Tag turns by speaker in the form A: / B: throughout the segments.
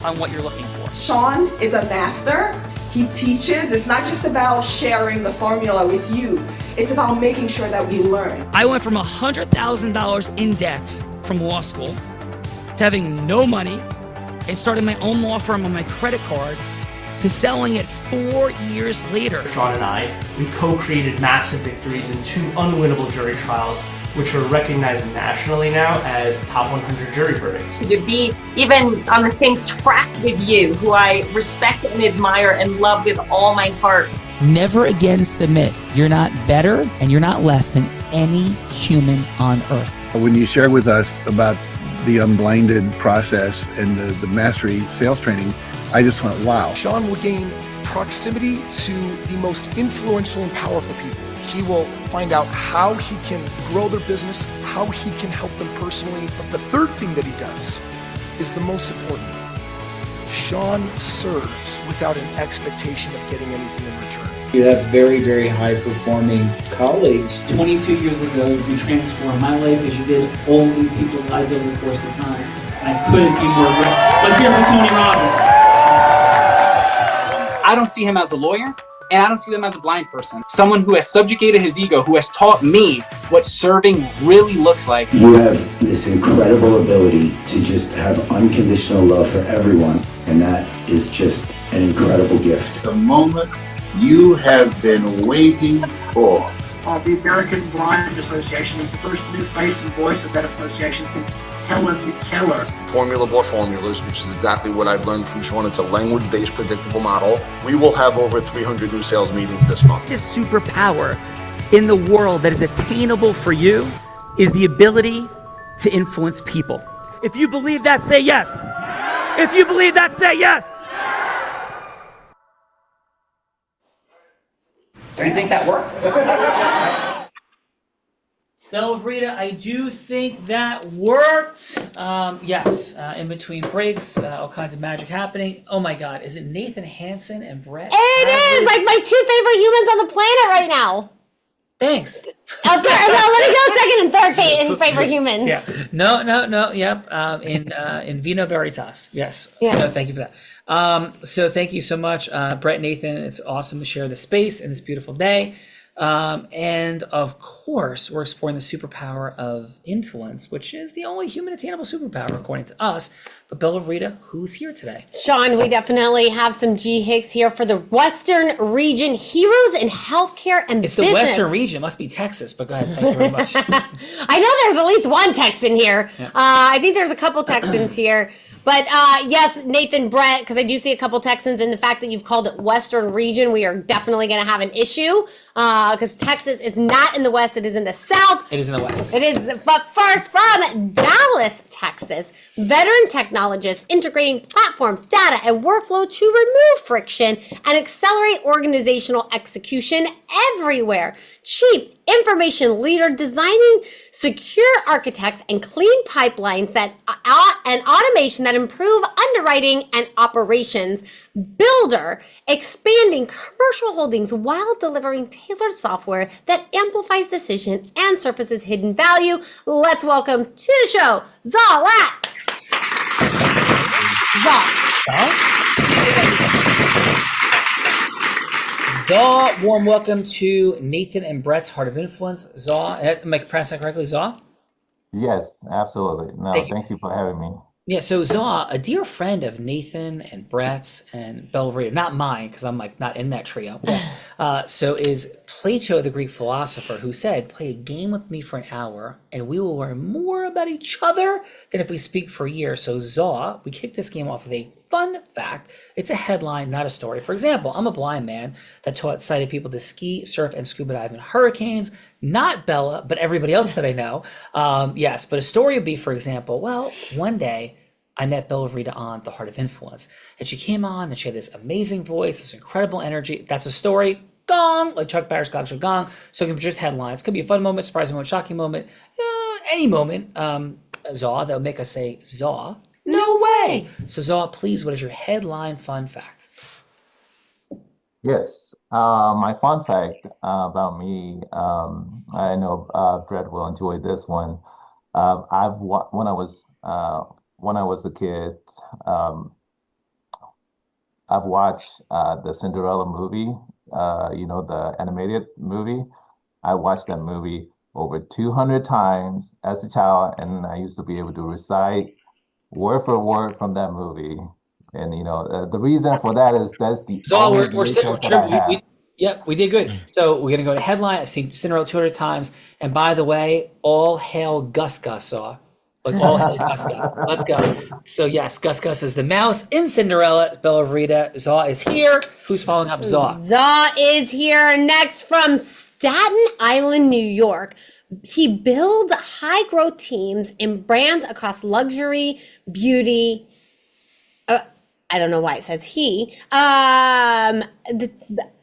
A: on what you're looking for.
B: Sean is a master. He teaches. It's not just about sharing the formula with you. It's about making sure that we learn.
A: I went from $100,000 in debt from law school to having no money and starting my own law firm on my credit card to selling it 4 years later.
C: Sean and I, we co-created massive victories in 2 unwinnable jury trials, which are recognized nationally now as top 100 jury verdicts.
D: To be even on the same track with you, who I respect and admire and love with all my heart.
A: Never again submit. You're not better and you're not less than any human on earth.
E: When you shared with us about the unblinded process and the mastery sales training, I just went, wow.
F: Sean will gain proximity to the most influential and powerful people. He will find out how he can grow their business, how he can help them personally. But the third thing that he does is the most important. Sean serves without an expectation of getting anything in return.
G: You have very, very high-performing colleagues.
H: 22 years ago, you transformed my life as you did all of these people's lives over the course of time. And I couldn't be more grateful. Let's hear it for Tony Robbins.
I: I don't see him as a lawyer, and I don't see him as a blind person. Someone who has subjugated his ego, who has taught me what serving really looks like.
J: You have this incredible ability to just have unconditional love for everyone, and that is just an incredible gift.
K: The moment you have been waiting for.
L: The American Blind Association is the first new face and voice of that association since Helen Keller.
M: Formula Board Formulas, which is exactly what I've learned from Sean. It's a language-based predictable model. We will have over 300 new sales meetings this month.
A: This superpower in the world that is attainable for you is the ability to influence people. If you believe that, say yes. If you believe that, say yes. Do you think that worked? Belvrita, I do think that worked. Yes, in between breaks, all kinds of magic happening. Oh my God, is it Nathan Hansen and Brett?
N: It is like my 2 favorite humans on the planet right now.
A: Thanks.
N: No, let me go second and third favorite humans.
A: Yeah. No. Yep. In Vino Veritas. Yes.
N: Yeah.
A: So thank you for that. So thank you so much, Brett and Nathan. It's awesome to share the space in this beautiful day. And of course, we're exploring the superpower of influence, which is the only human attainable superpower according to us. But Belvrita, who's here today?
N: Sean, we definitely have some G Hicks here for the Western Region Heroes in Healthcare and
A: It's
N: Business.
A: the Western Region. It must be Texas, but go ahead. Thank you very much.
N: I know there's at least one Texan here.
A: Yeah.
N: I think there's a couple Texans here. But yes, Nathan, Brett, because I do see a couple Texans, and the fact that you've called it Western Region, we are definitely going to have an issue because Texas is not in the West, it is in the South.
A: It is in the West.
N: It is, but first from Dallas, Texas, veteran technologists integrating platforms, data, and workflow to remove friction and accelerate organizational execution everywhere. Chief Information Leader designing secure architects and clean pipelines that and automation that improve underwriting and operations. Builder expanding commercial holdings while delivering tailored software that amplifies decision and surfaces hidden value. Let's welcome to the show, Zaw Lat.
A: Zaw, warm welcome to Nathan and Brett's Heart of Influence. Zaw, am I pronouncing that correctly, Zaw?
O: Yes, absolutely. No, thank you for having me.
A: Yeah, so Zaw, a dear friend of Nathan and Brett's and Belvrita, not mine, because I'm like not in that trio. Yes. So is Plato, the Greek philosopher, who said, play a game with me for an hour, and we will learn more about each other than if we speak for a year. So Zaw, we kick this game off with a fun fact. It's a headline, not a story. For example, I'm a blind man that taught sighted people to ski, surf, and scuba dive in hurricanes. Not Bella, but everybody else that I know. Yes, but a story would be, for example, well, one day I met Belvrita on The Heart of Influence, and she came on and she had this amazing voice, this incredible energy. That's a story. Gong, like Chuck Barris got your gong. So it can be just headlines. Could be a fun moment, surprising moment, shocking moment, any moment, Zaw, that would make us say, Zaw, no way. So Zaw, please, what is your headline fun fact?
O: Yes, my fun fact about me, I know Brett will enjoy this one. When I was a kid, I've watched the Cinderella movie, the animated movie. I watched that movie over 200 times as a child, and I used to be able to recite word for word from that movie. And the reason for that is that's the
A: So
O: only
A: we're still,
O: VHS that I have.
A: yep, we did good. So we're gonna go to headline. I've seen Cinderella 200 times, and by the way, all hail Gus Gus Saw. Like all hail Gus Gus. Let's go. So yes, Gus Gus is the mouse in Cinderella. Bella Verita. Zaw is here. Who's following up Zaw?
N: Zaw is here next from Staten Island, New York. He builds high growth teams in brands across luxury, beauty. I don't know why it says he.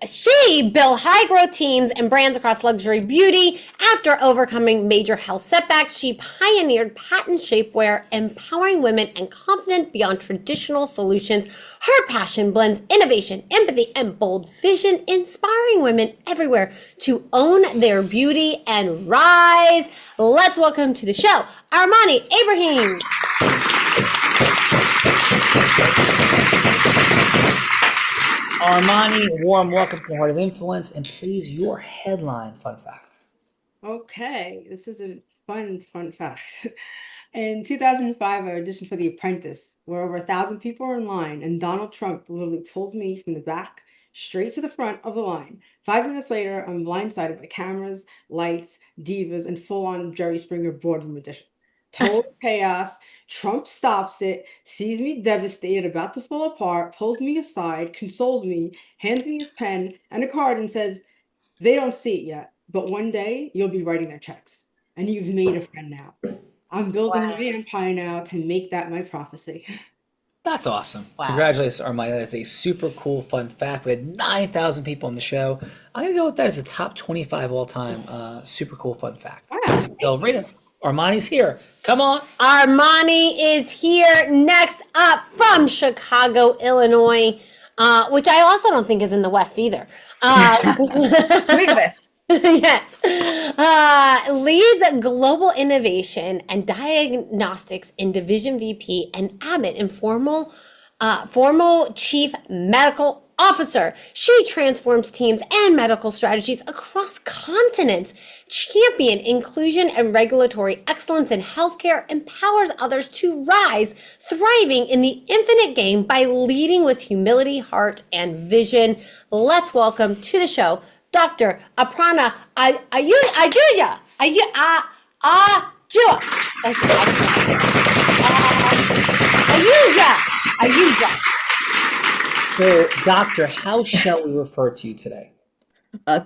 N: She built high growth teams and brands across luxury beauty. After overcoming major health setbacks, she pioneered patent shapewear, empowering women and confident beyond traditional solutions. Her passion blends innovation, empathy, and bold vision, inspiring women everywhere to own their beauty and rise. Let's welcome to the show, Armani Ibrahim.
A: Armani, warm welcome to the Heart of Influence, and please, your headline fun fact.
P: Okay, this is a fun fact. In 2005, I auditioned for The Apprentice, where over 1,000 people were in line, and Donald Trump literally pulls me from the back straight to the front of the line. 5 minutes later, I'm blindsided by cameras, lights, divas, and full-on Jerry Springer boardroom edition. Total chaos. Trump stops it, sees me devastated, about to fall apart, pulls me aside, consoles me, hands me his pen and a card and says, "They don't see it yet, but one day you'll be writing their checks. And you've made a friend now. I'm building my empire now to make that my prophecy."
A: That's awesome.
N: Wow.
A: Congratulations, Armani. That is a super cool fun fact. We had 9,000 people on the show. I'm going to go with that as a top 25 all time. Super cool fun fact.
N: Wow.
A: Bella Verita. Armani's here. Come on.
N: Armani is here next up from Chicago, Illinois, which I also don't think is in the West either.
Q: Midwest.
N: Yes. Leads global innovation and diagnostics in Division VP and Abbott in formal Chief Medical Officer. She transforms teams and medical strategies across continents, champion inclusion and regulatory excellence in healthcare, empowers others to rise, thriving in the infinite game by leading with humility, heart, and vision. Let's welcome to the show, Dr. Aparna Ahuja. Ahuja.
A: So, Doctor, how shall we refer to you today?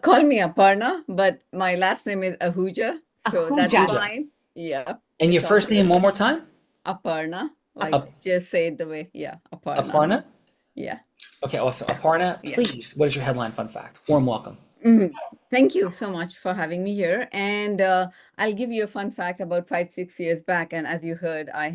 Q: Call me Aparna, but my last name is Ahuja, so that's
N: Ahuja.
Q: fine. Yeah.
A: And your
Q: it's
A: first
Q: okay.
A: name one more time?
Q: Aparna. Like just say it the way. Yeah, Aparna.
A: Aparna?
Q: Yeah.
A: Okay, awesome. Aparna,
Q: Yeah.
A: please, what is your headline fun fact? Warm welcome.
Q: Mhm. Thank you so much for having me here. And I'll give you a fun fact about 5-6 years back. And as you heard, I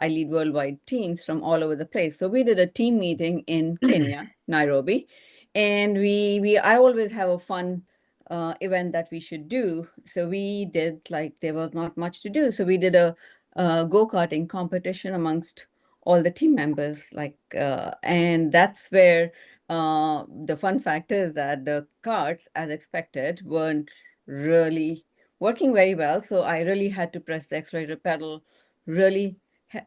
Q: lead worldwide teams from all over the place. So we did a team meeting in Kenya, Nairobi. And I always have a fun event that we should do. So we did, there was not much to do. So we did a go-karting competition amongst all the team members. And that's where the fun fact is that the carts, as expected, weren't really working very well. So I really had to press the accelerator pedal really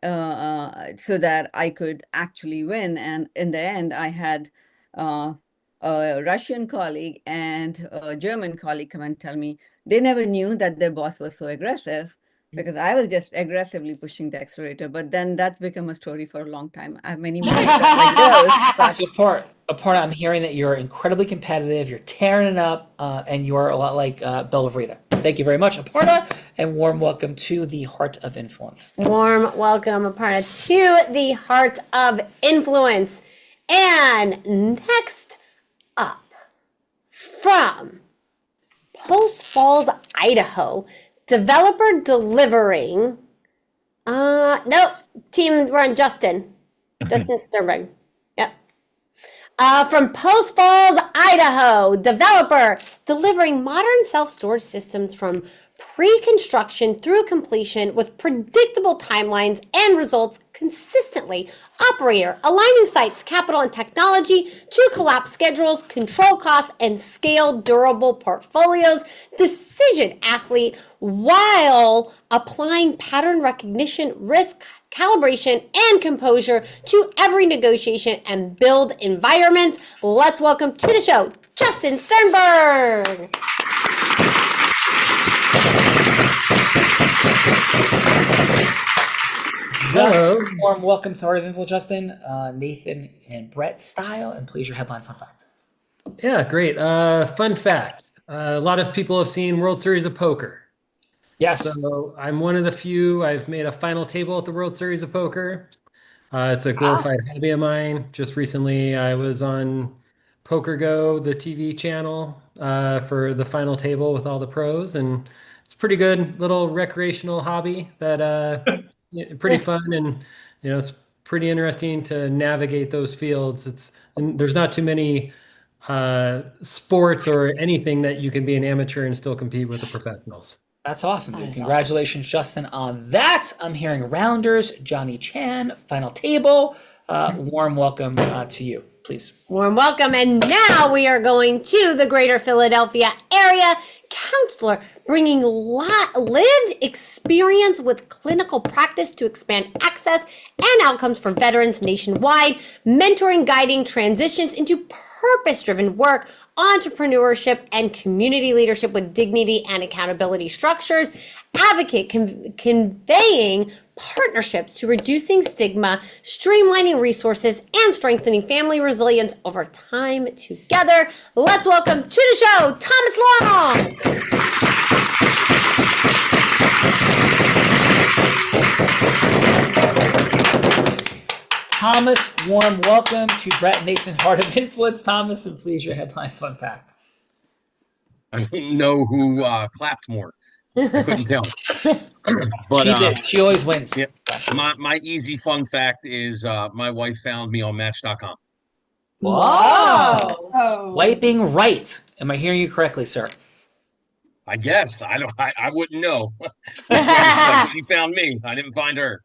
Q: so that I could actually win. And in the end, I had a Russian colleague and a German colleague come and tell me they never knew that their boss was so aggressive, because I was just aggressively pushing the accelerator. But then that's become a story for a long time. I have many more
A: So Aparna, I'm hearing that you're incredibly competitive, you're tearing it up, and you are a lot like Bella Verita. Thank you very much, Aparna, and warm welcome to the Heart of Influence.
N: Warm welcome, Aparna, to the Heart of Influence. And next up, from Post Falls, Idaho, developer delivering, team run Justin Sternberg. Yep. From Post Falls, Idaho, developer delivering modern self-storage systems from pre-construction through completion with predictable timelines and results consistently. Operator, aligning sites, capital, and technology to collapse schedules, control costs, and scale durable portfolios. Decision athlete while applying pattern recognition, risk calibration, and composure to every negotiation and build environments. Let's welcome to the show, Justin Sternberg.
A: Hello. Warm welcome to Art of Info, Justin, Nathan, and Brett style, and please your headline fun fact.
R: Yeah, great. Fun fact. A lot of people have seen World Series of Poker.
A: Yes.
R: So I'm one of the few. I've made a final table at the World Series of Poker. It's a glorified hobby of mine. Just recently, I was on Poker Go, the TV channel, for the final table with all the pros, and it's pretty good little recreational hobby that pretty fun, and it's pretty interesting to navigate those fields. And there's not too many sports or anything that you can be an amateur and still compete with the professionals.
A: That's awesome, dude. Congratulations, Justin, on that. I'm hearing Rounders, Johnny Chan, Final Table. Warm welcome to you, please.
N: Warm welcome. And now we are going to the greater Philadelphia area. Counselor bringing lived experience with clinical practice to expand access and outcomes for veterans nationwide, mentoring, guiding transitions into purpose-driven work, entrepreneurship, and community leadership with dignity and accountability structures, advocate conveying partnerships to reducing stigma, streamlining resources, and strengthening family resilience over time together. Let's welcome to the show, Thomas Long.
A: Thomas, warm welcome to Brett and Nathan, Heart of Influence. Thomas, and please your headline fun fact.
S: I don't know who clapped more. I couldn't tell. But
A: She did. She always wins.
S: Yeah, my easy fun fact is my wife found me on Match.com.
A: Whoa! Swiping right. Am I hearing you correctly, sir?
S: I guess I wouldn't know. She found me. I didn't find her.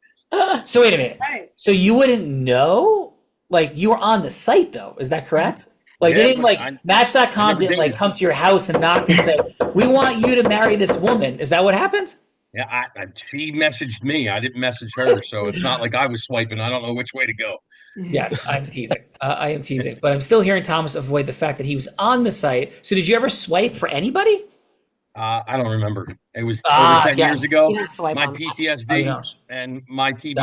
A: So wait a minute. So you wouldn't know? Like you were on the site though, is that correct? Like
S: Yeah,
A: they didn't
S: but
A: Match.com didn't like come to your house and knock and say, "We want you to marry this woman." Is that what happened?
S: Yeah, she messaged me. I didn't message her, so it's not like I was swiping. I don't know which way to go.
A: Yes, I'm teasing. I am teasing, but I'm still hearing Thomas avoid the fact that he was on the site. So did you ever swipe for anybody?
S: I don't remember. It was over 10 years ago.
N: You didn't swipe
S: My
N: on that.
S: PTSD and my TBI,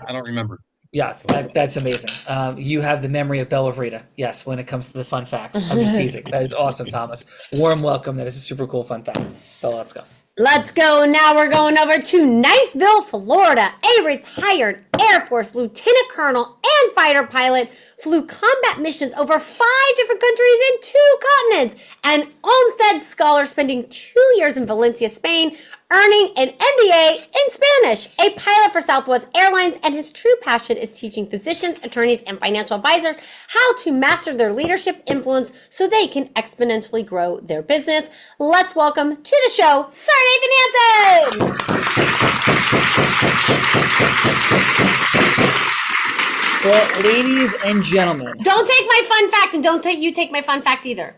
S: I don't remember.
A: Yeah, that's amazing. You have the memory of Bella Vrita. Yes, when it comes to the fun facts. I'm just teasing. That is awesome, Thomas. Warm welcome. That is a super cool fun fact. Bella, let's go.
N: Let's go. Now we're going over to Niceville, Florida. A retired Air Force lieutenant colonel and fighter pilot flew combat missions over 5 different countries in 2 continents. An Olmsted scholar spending 2 years in Valencia, Spain, earning an MBA in Spanish. A pilot for Southwest Airlines, and his true passion is teaching physicians, attorneys, and financial advisors how to master their leadership influence so they can exponentially grow their business. Let's welcome to the show, Sir Nathan Hansen.
A: Well, ladies and gentlemen.
N: Don't take my fun fact, and don't take my fun fact either.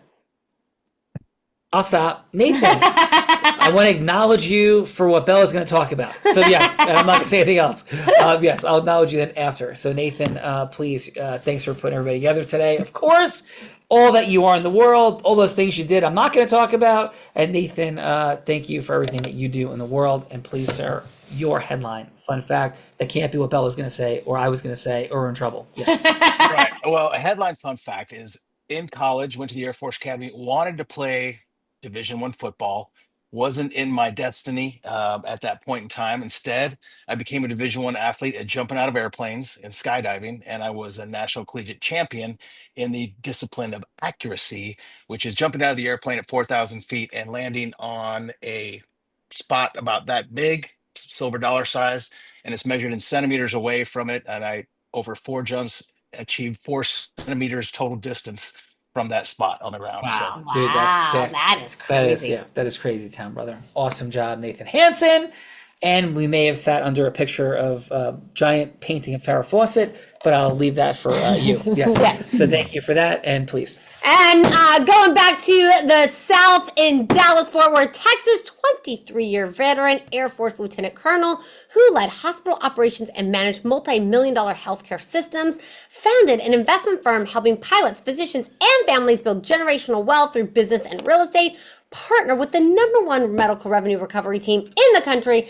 A: I'll stop. Nathan, I want to acknowledge you for what Bella's going to talk about. So yes, and I'm not going to say anything else. Yes, I'll acknowledge you then after. So Nathan, please, thanks for putting everybody together today. Of course, all that you are in the world, all those things you did, I'm not going to talk about. And Nathan, thank you for everything that you do in the world. And please, sir, your headline, fun fact, that can't be what Bella's going to say, or I was going to say, or we're in trouble. Yes.
T: Right. Well, a headline fun fact is in college, went to the Air Force Academy, wanted to play Division I football, wasn't in my destiny at that point in time. Instead, I became a Division I athlete at jumping out of airplanes and skydiving, and I was a national collegiate champion in the discipline of accuracy, which is jumping out of the airplane at 4,000 feet and landing on a spot about that big, silver dollar size, and it's measured in centimeters away from it. And I, over 4 jumps, achieved 4 centimeters total distance from that spot on the ground.
A: Wow,
T: So.
A: dude, that's sick.
N: That is crazy.
A: That is crazy, town brother. Awesome job, Nathan Hansen. And we may have sat under a picture of a giant painting of Farrah Fawcett, but I'll leave that for you. Yes.
N: Yes.
A: So thank you for that, and please.
N: And going back to the South in Dallas, Fort Worth, Texas, 23-year veteran Air Force Lieutenant Colonel who led hospital operations and managed multi-million-dollar healthcare systems, founded an investment firm helping pilots, physicians, and families build generational wealth through business and real estate, partner with the #1 medical revenue recovery team in the country,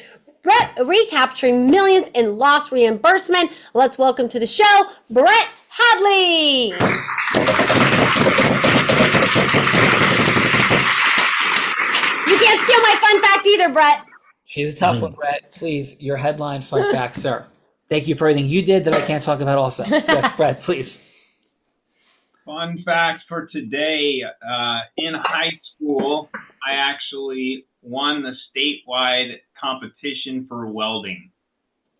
N: recapturing millions in lost reimbursement. Let's welcome to the show, Brett Hadley. You can't steal my fun fact either, Brett.
A: She's a tough one, Brett. Please, your headline fun fact, sir. Thank you for everything you did that I can't talk about also. Yes, Brett, please.
U: Fun fact for today, in high school, I actually won the statewide competition for welding.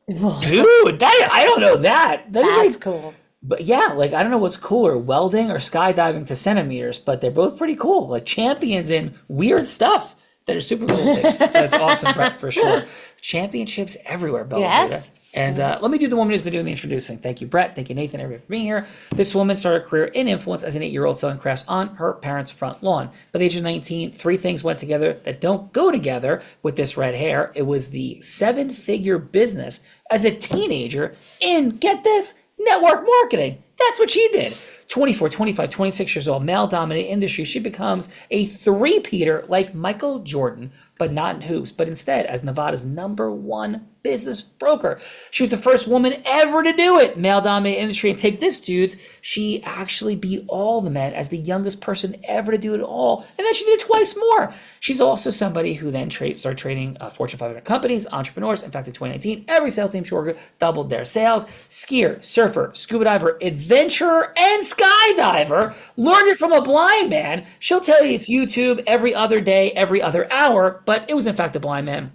A: Dude, I don't know that.
N: That's cool.
A: But yeah, like, I don't know what's cooler, welding or skydiving to centimeters, but they're both pretty cool. Like champions in weird stuff that are super cool things. So that's awesome, Brett, for sure. Championships everywhere, Bella.
N: Yes.
A: And let me do the woman who's been doing the introducing. Thank you, Brett. Thank you, Nathan, everybody for being here. This woman started a career in influence as an 8-year-old selling crafts on her parents' front lawn. By the age of 19, 3 things went together that don't go together with this red hair. It was the 7-figure business as a teenager in, get this, network marketing. That's what she did. 24, 25, 26 years old, male-dominated industry. She becomes a three-peater like Michael Jordan, but not in hoops, but instead as Nevada's #1 business broker. She was the first woman ever to do it. Male-dominated industry. And take this, dudes. She actually beat all the men as the youngest person ever to do it all. And then she did it twice more. She's also somebody who then started trading Fortune 500 companies, entrepreneurs. In fact, in 2019, every sales team she worked with doubled their sales. Skier, surfer, scuba diver, adventurer, and skydiver. Learned it from a blind man. She'll tell you it's YouTube every other day, every other hour, but it was in fact a blind man.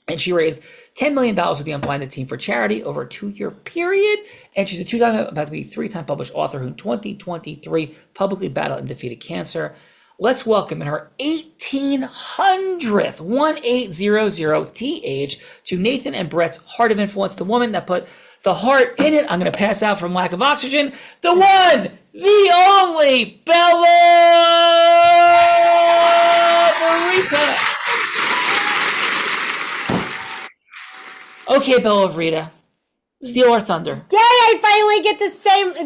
A: And she raised $10 million with the Unblinded team for charity over a 2-year period. And she's a 2-time, about to be 3-time published author who in 2023 publicly battled and defeated cancer. Let's welcome in her 1800th TH to Nathan and Brett's Heart of Influence, the woman that put the heart in it. I'm going to pass out from lack of oxygen. The one, the only, Bella Verita. Okay, Bella Verita, steal our thunder.
N: Yay, I finally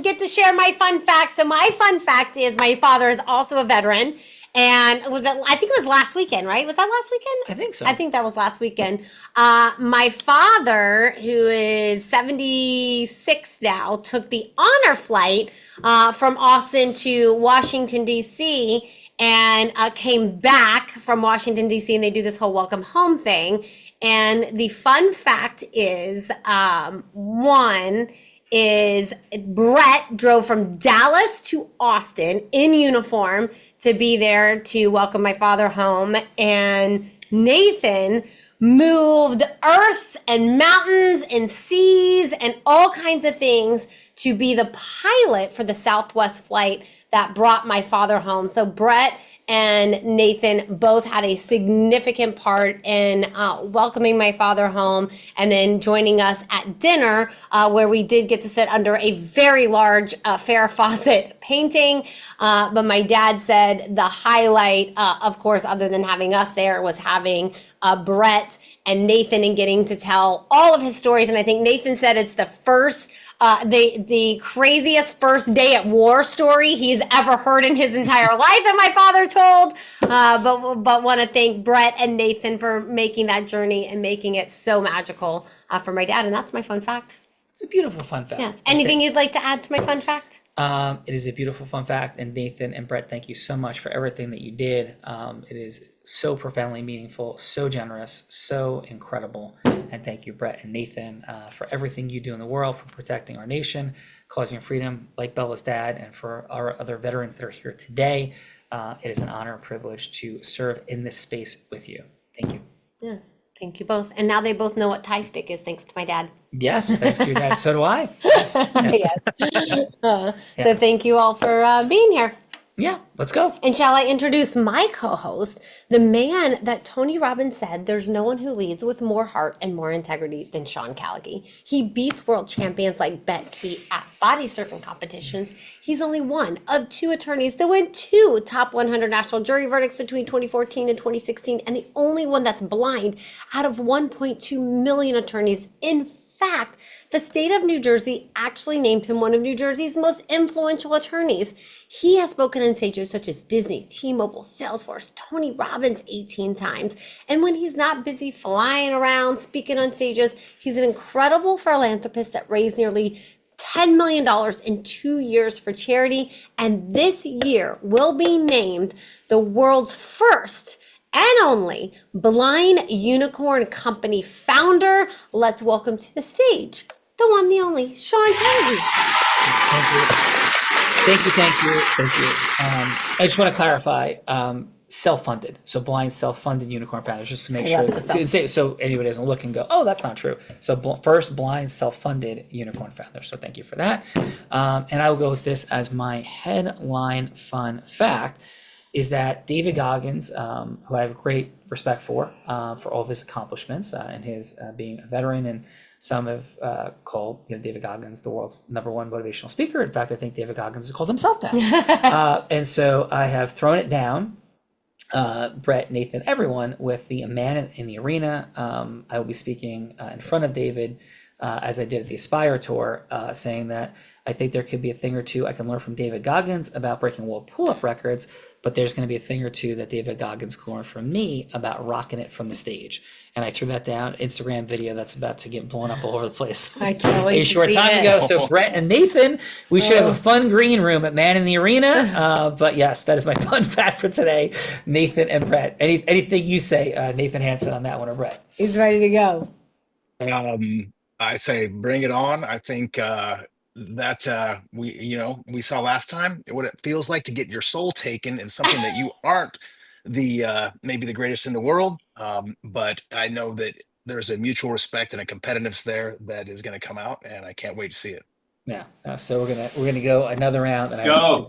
N: get to share my fun fact. So my fun fact is my father is also a veteran. And I think it was last weekend, right? Was that last weekend?
A: I think so.
N: I think that was last weekend. My father, who is 76 now, took the honor flight from Austin to Washington, D.C., and came back from Washington, D.C., and they do this whole welcome home thing. And the fun fact is, one is Brett drove from Dallas to Austin in uniform to be there to welcome my father home. And Nathan moved earths and mountains and seas and all kinds of things to be the pilot for the Southwest flight that brought my father home. So Brett and Nathan both had a significant part in welcoming my father home and then joining us at dinner where we did get to sit under a very large Farrah Fawcett painting. But my dad said the highlight, of course, other than having us there, was having Brett and Nathan and getting to tell all of his stories. And I think Nathan said it's the first the craziest first day at war story he's ever heard in his entire life that my father told. But want to thank Brett and Nathan for making that journey and making it so magical for my dad. And that's my fun fact.
A: It's a beautiful fun fact.
N: Yes. Anything you'd like to add to my fun fact?
A: It is a beautiful fun fact. And Nathan and Brett, thank you so much for everything that you did. It is so profoundly meaningful, so generous, so incredible. And thank you, Brett and Nathan, for everything you do in the world, for protecting our nation, causing freedom like Bella's dad, and for our other veterans that are here today. It is an honor and privilege to serve in this space with you. Thank you.
N: Yes. Thank you both. And now they both know what tie stick is, thanks to my dad.
A: Yes, thanks to your dad. So do I. Yes. Yeah.
N: Yes. So thank you all for being here.
A: Yeah, let's go.
N: And shall I introduce my co-host, the man that Tony Robbins said there's no one who leads with more heart and more integrity than Sean Callagy. He beats world champions like Bet Key at body surfing competitions. He's only one of 2 attorneys to win 2 top 100 national jury verdicts between 2014 and 2016, and the only one that's blind out of 1.2 million attorneys. In fact, the state of New Jersey actually named him one of New Jersey's most influential attorneys. He has spoken on stages such as Disney, T-Mobile, Salesforce, Tony Robbins 18 times. And when he's not busy flying around speaking on stages, he's an incredible philanthropist that raised nearly $10 million in 2 years for charity. And this year will be named the world's first and only blind unicorn company founder. Let's welcome to the stage the one, the only, Sean Callagy.
A: Thank you. I just want to clarify, self-funded. So blind self-funded unicorn founders, just to make sure. So anybody doesn't look and go, oh, that's not true. So first blind self-funded unicorn founder. So thank you for that. And I will go with this as my headline fun fact, is that David Goggins, who I have great respect for all of his accomplishments and his being a veteran, and some have called David Goggins the world's #1 motivational speaker. In fact, I think David Goggins has called himself that. And so I have thrown it down, Brett, Nathan, everyone, with the Man in the Arena. I will be speaking in front of David, as I did at the Aspire Tour, saying that I think there could be a thing or two I can learn from David Goggins about breaking world pull-up records, but there's going to be a thing or two that David Goggins can learn from me about rocking it from the stage. And I threw that down Instagram video that's about to get blown up all over the place.
N: I can't wait
A: a short time ago. So Brett and Nathan, we should have a fun green room at Man in the Arena. But yes, that is my fun fact for today. Nathan and Brett. Anything you say, Nathan Hansen, on that one, or Brett?
N: He's ready to go.
T: I say bring it on. I think that we saw last time what it feels like to get your soul taken in something that you aren't maybe the greatest in the world, but I know that there's a mutual respect and a competitiveness there that is going to come out, and I can't wait to see it.
A: Yeah. So we're gonna go another round. And
U: Go.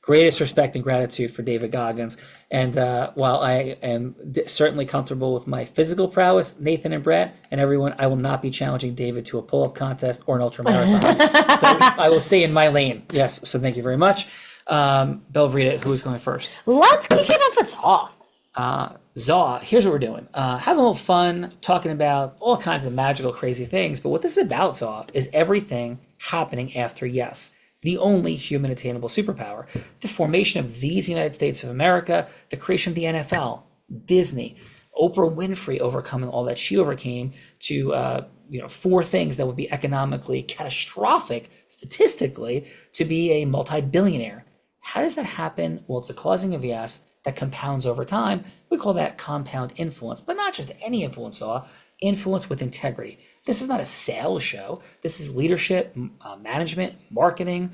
A: Greatest respect and gratitude for David Goggins. And while I am certainly comfortable with my physical prowess, Nathan and Brett and everyone, I will not be challenging David to a pull-up contest or an ultramarathon. So I will stay in my lane. Yes. So thank you very much. Belvrita, who is going first?
N: Let's kick it off with Zaw.
A: Zaw, here's what we're doing. Having a little fun, talking about all kinds of magical, crazy things. But what this is about, Zaw, is everything happening after yes, the only human attainable superpower. The formation of these United States of America, the creation of the NFL, Disney, Oprah Winfrey overcoming all that she overcame to 4 things that would be economically catastrophic statistically to be a multi-billionaire. How does that happen? Well, it's a causing of yes that compounds over time. We call that compound influence, but not just any influence, influence with integrity. This is not a sales show. This is leadership, management, marketing,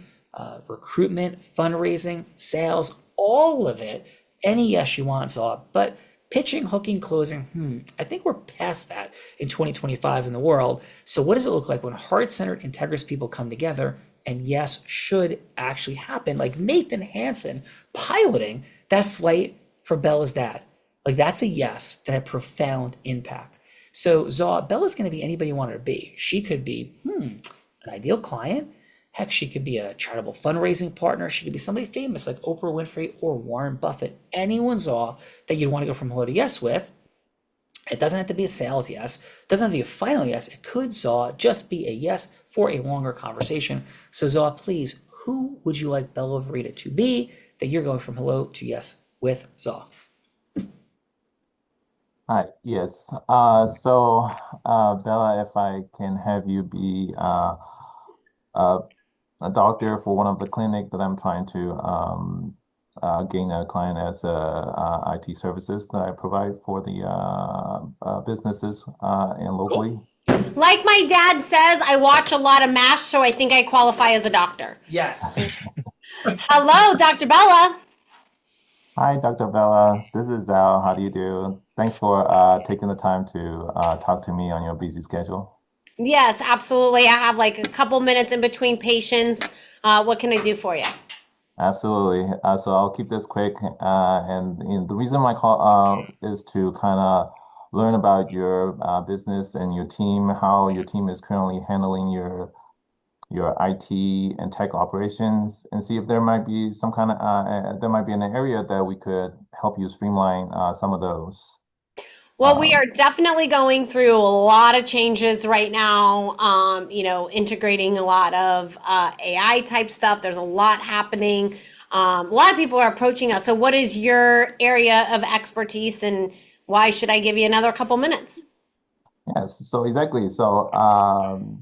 A: recruitment, fundraising, sales, all of it. Any yes you want, but pitching, hooking, closing, I think we're past that in 2025 in the world. So what does it look like when heart-centered, integrous people come together and yes should actually happen? Like Nathan Hansen piloting that flight for Bella's dad. Like that's a yes that had profound impact. So Zaw, Bella's going to be anybody you want her to be. She could be an ideal client. Heck, she could be a charitable fundraising partner. She could be somebody famous like Oprah Winfrey or Warren Buffett. Anyone, Zaw, that you'd want to go from hello to yes with. It doesn't have to be a sales yes. It doesn't have to be a final yes. It could, Zaw, just be a yes for a longer conversation. So Zaw, please, who would you like Bella Vrita to be that you're going from hello to yes with, Zaw?
O: Hi, yes. So Bella, if I can have you be a doctor for one of the clinic that I'm trying to gain a client as IT services that I provide for the businesses and locally.
N: Like my dad says, I watch a lot of MASH, so I think I qualify as a doctor.
A: Yes.
N: Hello, Dr. Bella.
O: Hi, Dr. Bella. This is Val. How do you do? Thanks for taking the time to talk to me on your busy schedule.
N: Yes, absolutely. I have like a couple minutes in between patients. What can I do for you?
O: Absolutely. So I'll keep this quick. And the reason my call is to kind of learn about your business and your team, how your team is currently handling your IT and tech operations, and see if there might be some kind of there might be an area that we could help you streamline some of those.
N: Well, we are definitely going through a lot of changes right now, integrating a lot of AI type stuff. There's a lot happening. A lot of people are approaching us. So what is your area of expertise, and why should I give you another couple minutes?
O: Yes, so exactly. So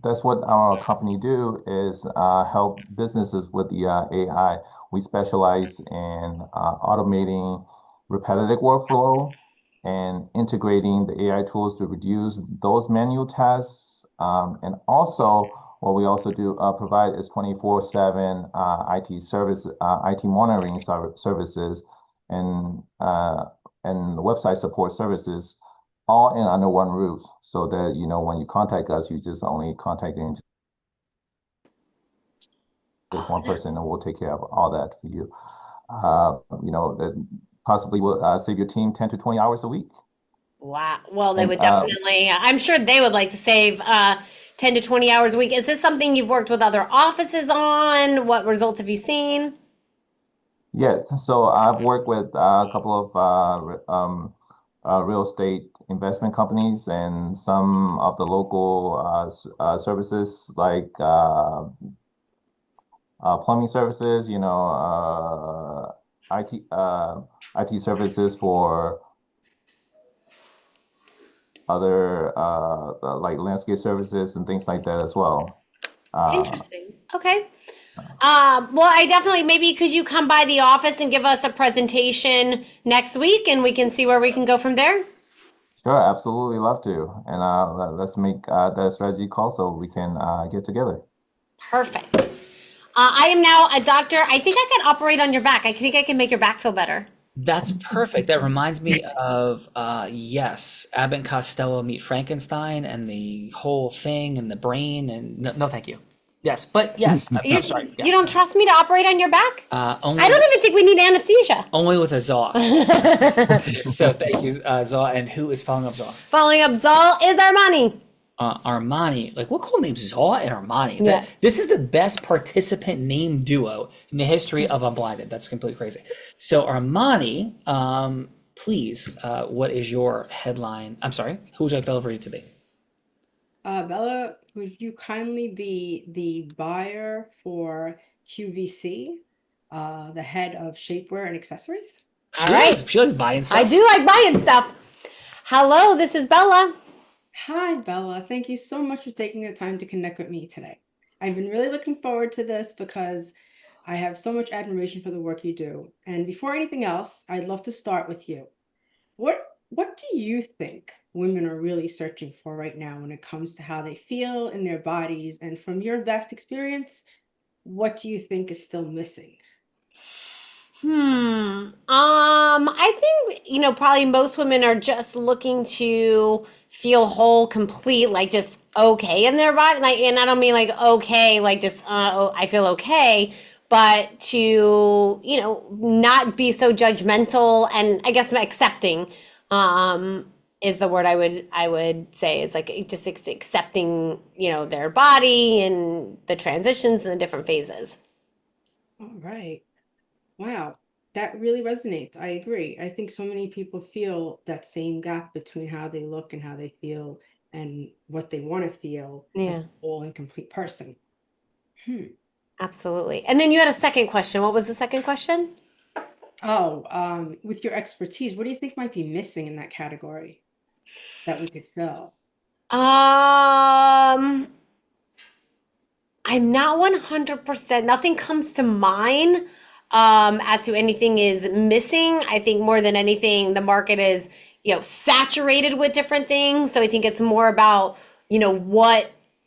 O: that's what our company do is help businesses with the AI. We specialize in automating repetitive workflow and integrating the AI tools to reduce those manual tasks. And also, what we also do provide is 24/7 IT service, IT monitoring services, and website support services, all in under one roof, so that when you contact us, you just only contacting just one person, and we'll take care of all that for you. That possibly will save your team 10 to 20 hours a week.
N: Wow. Well, they would definitely, I'm sure they would like to save 10 to 20 hours a week. Is this something you've worked with other offices on? What results have you seen?
O: Yeah, so I've worked with a couple of real estate investment companies and some of the local services like plumbing services, IT services for other like landscape services and things like that as well.
N: Interesting. Okay. Well, I definitely, maybe could you come by the office and give us a presentation next week, and we can see where we can go from there?
O: Sure, absolutely love to. And let's make that strategy call so we can get together.
N: Perfect. I am now a doctor. I think I can operate on your back. I think I can make your back feel better.
A: That's perfect. That reminds me of, yes, Abbott and Costello meet Frankenstein and the whole thing and the brain. And no, thank you. Yes, but yes, I'm sorry. Yeah.
N: You don't trust me to operate on your back?
A: Only,
N: I don't even think we need anesthesia.
A: only with a Zaw. So thank you, Zaw. And who is following up Zaw?
N: Following up Zal is Armani.
A: Armani. Like, what cool names, Zaw and Armani?
N: Yeah.
A: This is the best participant name duo in the history of Unblinded. That's completely crazy. So Armani, please, what is your headline? I'm sorry, who would you like Bella Verita to be?
P: Bella, would you kindly be the buyer for QVC, the head of shapewear and accessories?
A: She likes buying stuff.
N: I do like buying stuff. Hello, this is Bella.
P: Hi, Bella. Thank you so much for taking the time to connect with me today. I've been really looking forward to this because I have so much admiration for the work you do. And before anything else, I'd love to start with you. What do you think women are really searching for right now when it comes to how they feel in their bodies? And from your vast experience, what do you think is still missing?
N: I think, probably most women are just looking to feel whole, complete, like just okay in their body. Like, and I don't mean like okay, like just I feel okay, but to, not be so judgmental and I guess accepting is the word I would say, is like just accepting, their body and the transitions and the different phases.
P: All right. Wow, that really resonates. I agree. I think so many people feel that same gap between how they look and how they feel and what they want to feel as a whole and complete person.
N: Absolutely. And then you had a second question. What was the second question?
P: Oh, with your expertise, what do you think might be missing in that category that we could fill?
N: I'm not 100%. Nothing comes to mind as to anything is missing. I think more than anything, the market is, saturated with different things. So I think it's more about,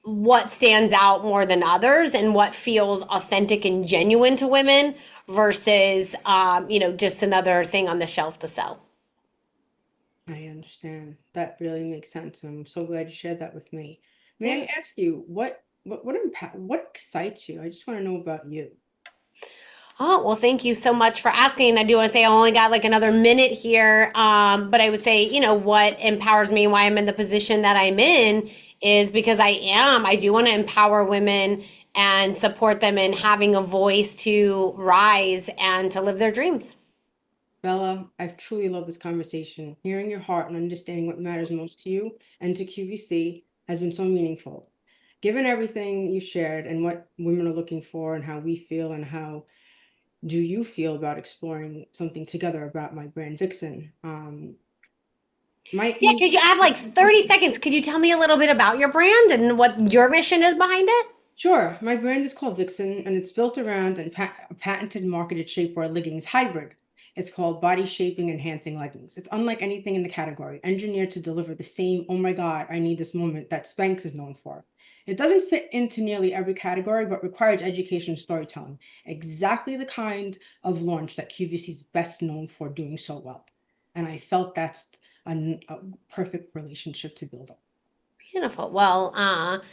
N: what stands out more than others and what feels authentic and genuine to women versus, just another thing on the shelf to sell.
P: I understand. That really makes sense. I'm so glad you shared that with me. May I ask you, what excites you? I just want to know about you.
N: Oh, well, thank you so much for asking. I do want to say I only got like another minute here. But I would say, what empowers me and why I'm in the position that I'm in is because I do want to empower women and support them in having a voice to rise and to live their dreams.
P: Bella, I've truly loved this conversation. Hearing your heart and understanding what matters most to you and to QVC has been so meaningful. Given everything you shared and what women are looking for and how we feel and how do you feel about exploring something together about my brand Vixen?
N: Yeah, could you have like 30 seconds? Could you tell me a little bit about your brand and what your mission is behind it?
P: Sure. My brand is called Vixen, and it's built around a patented marketed shapewear leggings hybrid. It's called Body Shaping Enhancing Leggings. It's unlike anything in the category, engineered to deliver the same, oh my God, I need this moment that Spanx is known for. It doesn't fit into nearly every category, but requires education and storytelling. Exactly the kind of launch that QVC is best known for doing so well. And I felt that's a perfect relationship to build up.
N: Beautiful. Well,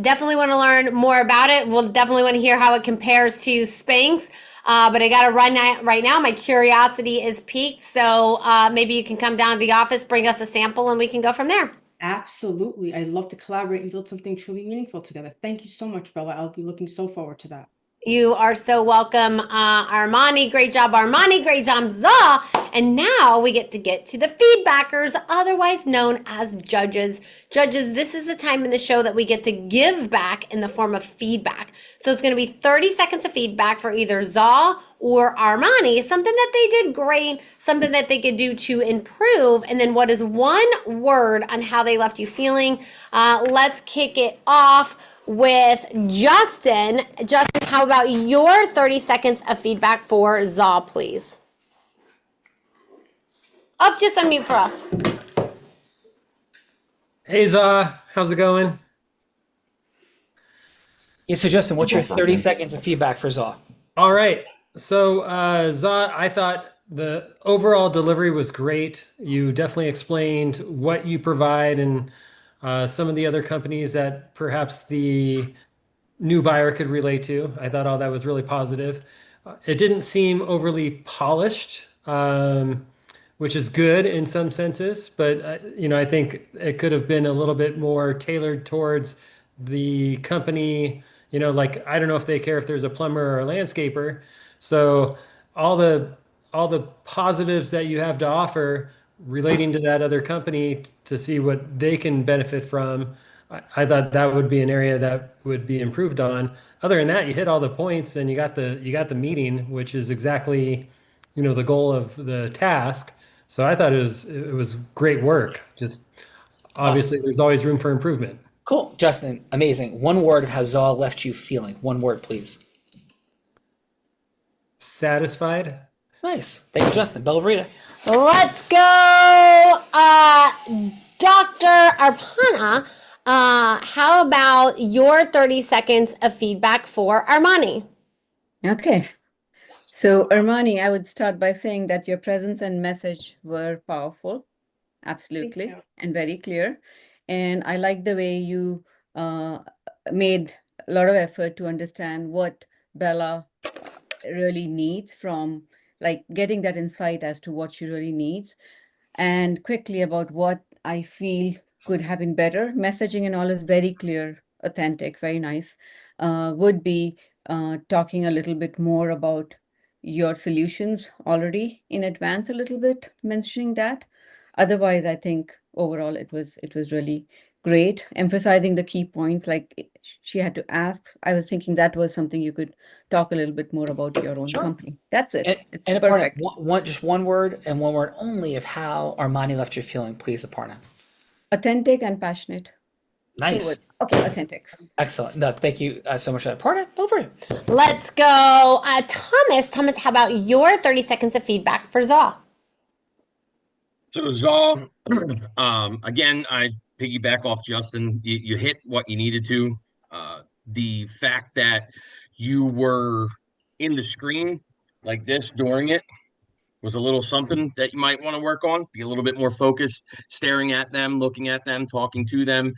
N: definitely want to learn more about it. We'll definitely want to hear how it compares to Spanx. But I got to run right now. My curiosity is piqued. So maybe you can come down to the office, bring us a sample, and we can go from there.
P: Absolutely. I'd love to collaborate and build something truly meaningful together. Thank you so much, Bella. I'll be looking so forward to that.
N: You are so welcome, Armani. Great job, Armani. Great job, Za. And now we get to the feedbackers, otherwise known as judges. Judges, this is the time in the show that we get to give back in the form of feedback. So it's going to be 30 seconds of feedback for either Za or Armani, something that they did great, something that they could do to improve, and then what is one word on how they left you feeling. Let's kick it off with Justin. Justin, how about your 30 seconds of feedback for Za, please? Just unmute for us.
R: Hey, Za, how's it going?
A: Yeah, so Justin, what's your 30 seconds of feedback for Za?
R: All right. So, Za, I thought the overall delivery was great. You definitely explained what you provide and some of the other companies that perhaps the new buyer could relate to. I thought all that was really positive. It didn't seem overly polished, which is good in some senses, but I think it could have been a little bit more tailored towards the company. Like, I don't know if they care if there's a plumber or a landscaper. So all the positives that you have to offer relating to that other company to see what they can benefit from, I thought that would be an area that would be improved on. Other than that, you hit all the points and you got the meeting, which is exactly, the goal of the task. So I thought it was great work. Just obviously There's always room for improvement.
A: Cool. Justin, amazing. One word of how Za left you feeling. One word, please.
R: Satisfied.
A: Nice. Thank you, Justin. Bellavita.
N: Let's go, Dr. Arpana. How about your 30 seconds of feedback for Armani?
Q: Okay. So Armani, I would start by saying that your presence and message were powerful, absolutely, and very clear. And I like the way you made a lot of effort to understand what Bella really needs, from like getting that insight as to what she really needs. And quickly about what I feel could have been better. Messaging and all is very clear, authentic, very nice. Would be talking a little bit more about your solutions already in advance, a little bit mentioning that. Otherwise, I think overall it was really great, emphasizing the key points like she had to ask. I was thinking that was something you could talk a little bit more about your own company. That's it. It's perfect.
A: Just one word and one word only of how Armani left you feeling, please, Aparna.
Q: Authentic and passionate.
A: Nice.
Q: Okay, authentic.
A: Excellent. No, thank you so much for that. Aparna, over.
N: Let's go. Thomas, how about your 30 seconds of feedback for Za?
S: So Za, again, I piggyback off Justin. You hit what you needed to. The fact that you were in the screen like this during it was a little something that you might want to work on. Be a little bit more focused, staring at them, looking at them, talking to them,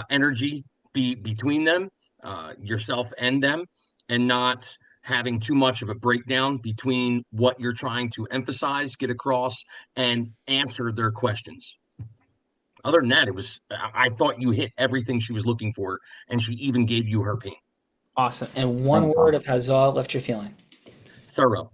S: energy be between them, yourself and them, and not having too much of a breakdown between what you're trying to emphasize, get across, and answer their questions. Other than that, I thought you hit everything she was looking for, and she even gave you her pain.
A: Awesome. And one word of how Zaw left you feeling.
S: Thorough.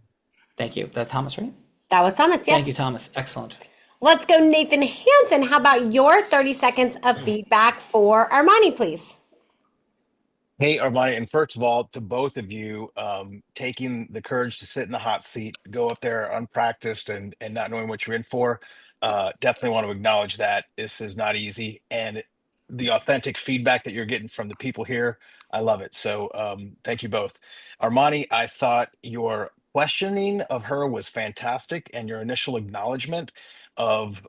A: Thank you. That's Thomas, right?
N: That was Thomas, yes.
A: Thank you, Thomas. Excellent.
N: Let's go, Nathan Hansen. How about your 30 seconds of feedback for Armani, please?
T: Hey, Armani, and first of all, to both of you, taking the courage to sit in the hot seat, go up there unpracticed and not knowing what you're in for, definitely want to acknowledge that. This is not easy. And the authentic feedback that you're getting from the people here, I love it. So thank you both. Armani, I thought your questioning of her was fantastic, and your initial acknowledgement of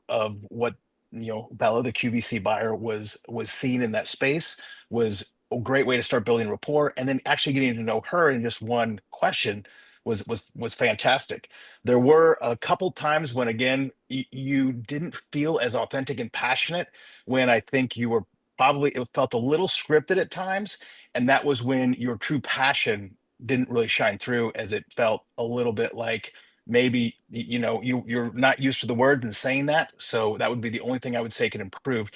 T: what Bella, the QVC buyer, was seeing in that space was a great way to start building rapport, and then actually getting to know her in just one question was fantastic. There were a couple times when, again, you didn't feel as authentic and passionate, when I think you were it felt a little scripted at times, and that was when your true passion didn't really shine through, as it felt a little bit like maybe you're not used to the word and saying that. So that would be the only thing I would say can improve.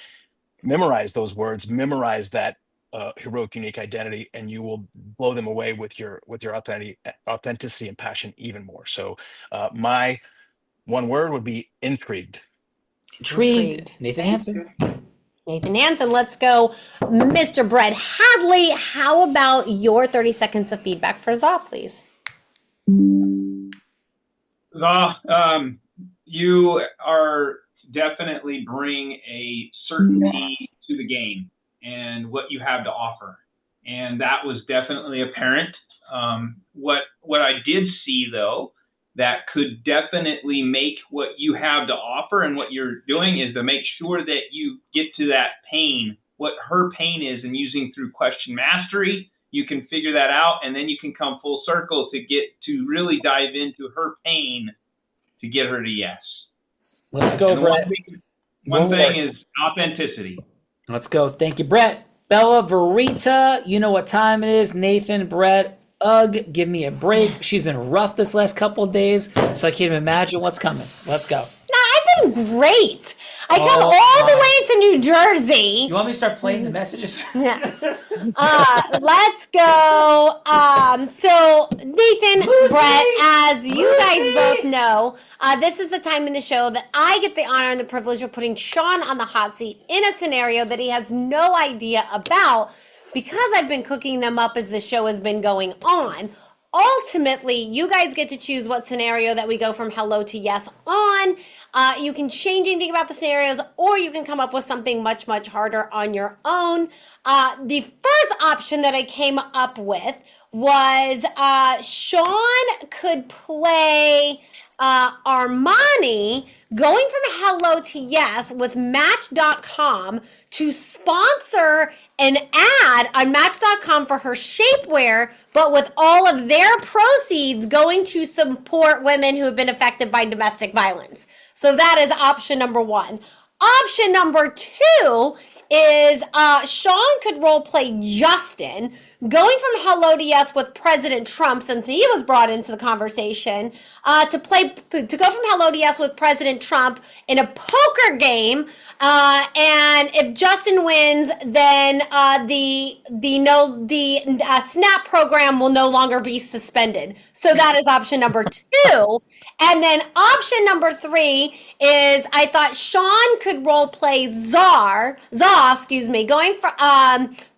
T: Memorize those words, memorize that heroic, unique identity, and you will blow them away with your authenticity and passion even more. So my one word would be intrigued.
A: Intrigued. Nathan Hansen.
N: Nathan Hansen. Let's go, Mr. Brett Hadley. How about your 30 seconds of feedback for Zaw, please?
U: Zaw, you are definitely bring a certainty to the game and what you have to offer, and that was definitely apparent. What I did see, though, that could definitely make what you have to offer and what you're doing is to make sure that you get to that pain, what her pain is, and using through question mastery, you can figure that out, and then you can come full circle to really dive into her pain to get her to yes.
A: Let's go,
U: and
A: Brett.
U: One thing is authenticity.
A: Let's go. Thank you, Brett. Bella Verita, you know what time it is. Nathan, Brett, ugh, give me a break. She's been rough this last couple of days, so I can't even imagine what's coming. Let's go.
N: No, I've been great. I come all the way to New Jersey.
A: You want me to start playing the messages?
N: Yes. Let's go. So Nathan, Brett, as you guys both know, this is the time in the show that I get the honor and the privilege of putting Sean on the hot seat in a scenario that he has no idea about, because I've been cooking them up as the show has been going on. Ultimately, you guys get to choose what scenario that we go from hello to yes on. You can change anything about the scenarios, or you can come up with something much, much harder on your own. The first option that I came up with was Sean could play Armani going from hello to yes with Match.com to sponsor an ad on Match.com for her shapewear, but with all of their proceeds going to support women who have been affected by domestic violence. So that is option number one. Option number two is Sean could role play Justin, going from hello to yes with President Trump, since he was brought into the conversation, to go from hello to yes with President Trump in a poker game. And if Justin wins, then the SNAP program will no longer be suspended. So that is option number two. And then option number three is I thought Sean could role play Zaw, going for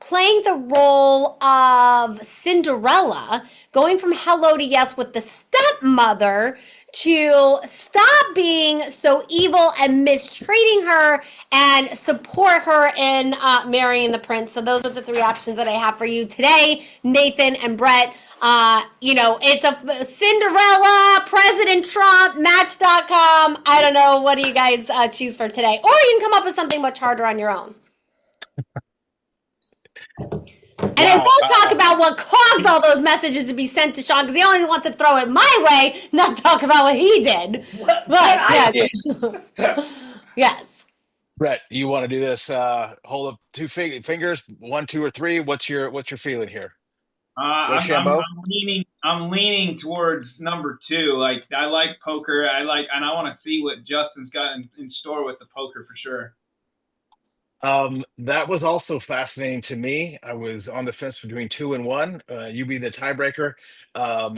N: playing the role of Cinderella, going from hello to yes with the stepmother to stop being so evil and mistreating her and support her in marrying the prince. So those are the three options that I have for you today, Nathan and Brett. It's a Cinderella, President Trump, Match.com. I don't know. What do you guys choose for today? Or you can come up with something much harder on your own. And I won't talk about what caused all those messages to be sent to Sean, because he only wants to throw it my way, not talk about what he did. But yes. Yes.
T: Brett, you want to do this? Hold up two fingers, 1, 2, or 3. What's your feeling here?
U: I'm leaning I'm leaning towards number 2. Like, I like poker. And I want to see what Justin's got in store with the poker for sure.
T: That was also fascinating to me. I was on the fence between 2 and 1. You be the tiebreaker.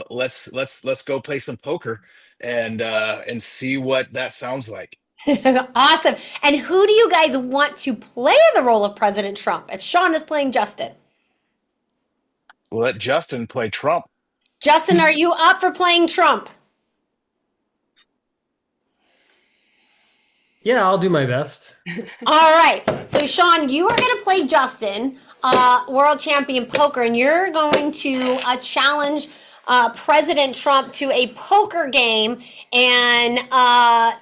T: Let's go play some poker and see what that sounds like.
N: Awesome. And who do you guys want to play the role of President Trump if Sean is playing Justin?
T: We'll let Justin play Trump.
N: Justin, are you up for playing Trump?
R: Yeah, I'll do my best.
N: All right. So, Sean, you are going to play Justin, world champion poker, and you're going to challenge President Trump to a poker game. And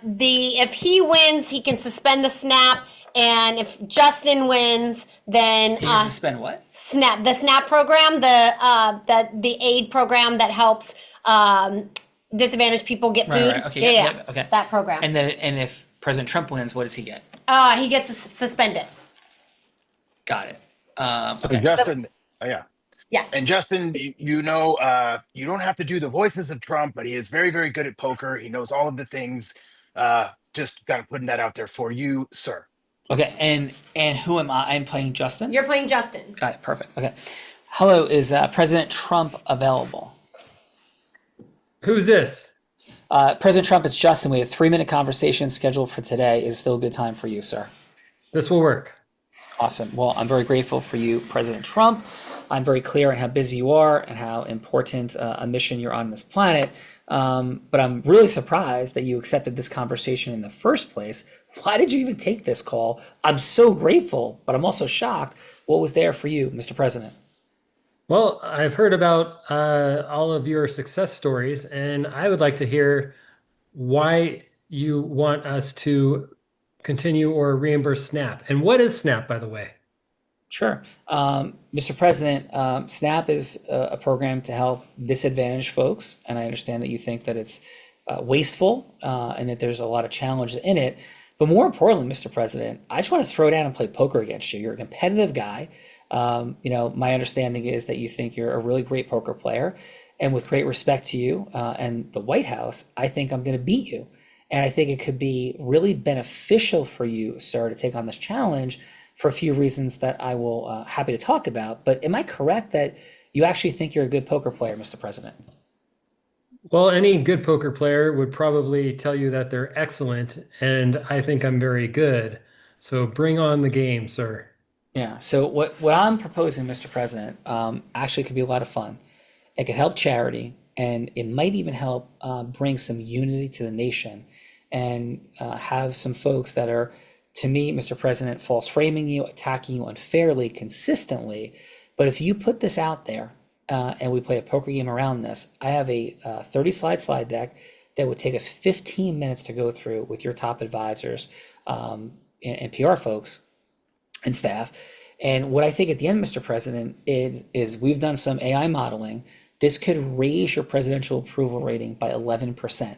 N: if he wins, he can suspend the snap. And if Justin wins, then
A: He can suspend what?
N: the SNAP program, the aid program that helps disadvantaged people get food.
A: Right. Okay.
N: Yeah.
A: Okay.
N: That program.
A: And if President Trump wins, what does he get?
N: He gets suspended.
A: Got it.
T: So
A: Okay.
T: Justin, yeah.
N: Yeah.
T: And Justin, you know, you don't have to do the voices of Trump, but he is very, very good at poker. He knows all of the things. Just kind of putting that out there for you, sir.
A: Okay. And who am I? I'm playing Justin.
N: You're playing Justin.
A: Got it. Perfect. Okay. Hello. Is President Trump available?
R: Who's this?
A: President Trump, it's Justin. We have a 3-minute conversation scheduled for today. Is still a good time for you, sir?
R: This will work.
A: Awesome. Well, I'm very grateful for you, President Trump. I'm very clear on how busy you are and how important a mission you're on this planet. But I'm really surprised that you accepted this conversation in the first place. Why did you even take this call? I'm so grateful, but I'm also shocked. What was there for you, Mr. President?
R: Well, I've heard about all of your success stories, and I would like to hear why you want us to continue or reimburse SNAP. And what is SNAP, by the way?
A: Sure. Mr. President, SNAP is a program to help disadvantaged folks, and I understand that you think that it's wasteful and that there's a lot of challenges in it. But more importantly, Mr. President, I just want to throw down and play poker against you. You're a competitive guy. My understanding is that you think you're a really great poker player, and with great respect to you and the White House, I think I'm going to beat you. And I think it could be really beneficial for you, sir, to take on this challenge for a few reasons that I will happy to talk about. But am I correct that you actually think you're a good poker player, Mr. President?
R: Well, any good poker player would probably tell you that they're excellent, and I think I'm very good. So bring on the game, sir.
A: Yeah. So what I'm proposing, Mr. President, actually could be a lot of fun. It could help charity, and it might even help bring some unity to the nation, and have some folks that are, to me, Mr. President, false framing you, attacking you unfairly, consistently. But if you put this out there and we play a poker game around this, I have a 30-slide deck that would take us 15 minutes to go through with your top advisors and PR folks and staff. And what I think at the end, Mr. President, is we've done some AI modeling. This could raise your presidential approval rating by 11%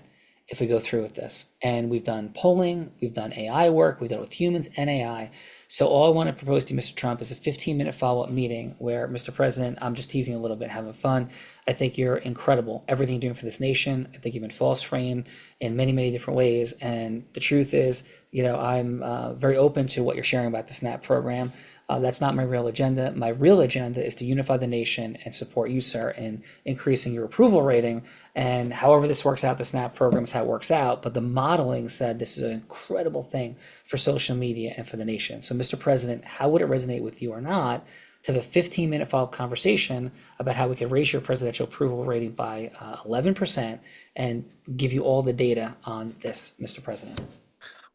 A: if we go through with this. And we've done polling, we've done AI work, we've done it with humans and AI. So all I want to propose to Mr. Trump is a 15-minute follow-up meeting where, Mr. President, I'm just teasing a little bit, having fun. I think you're incredible. Everything you're doing for this nation, I think you've been false framed in many, many different ways. And the truth is, I'm very open to what you're sharing about the SNAP program. That's not my real agenda. My real agenda is to unify the nation and support you, sir, in increasing your approval rating. And however this works out, the SNAP program is how it works out. But the modeling said this is an incredible thing for social media and for the nation. So, Mr. President, how would it resonate with you or not to have a 15-minute follow-up conversation about how we could raise your presidential approval rating by 11% and give you all the data on this, Mr. President?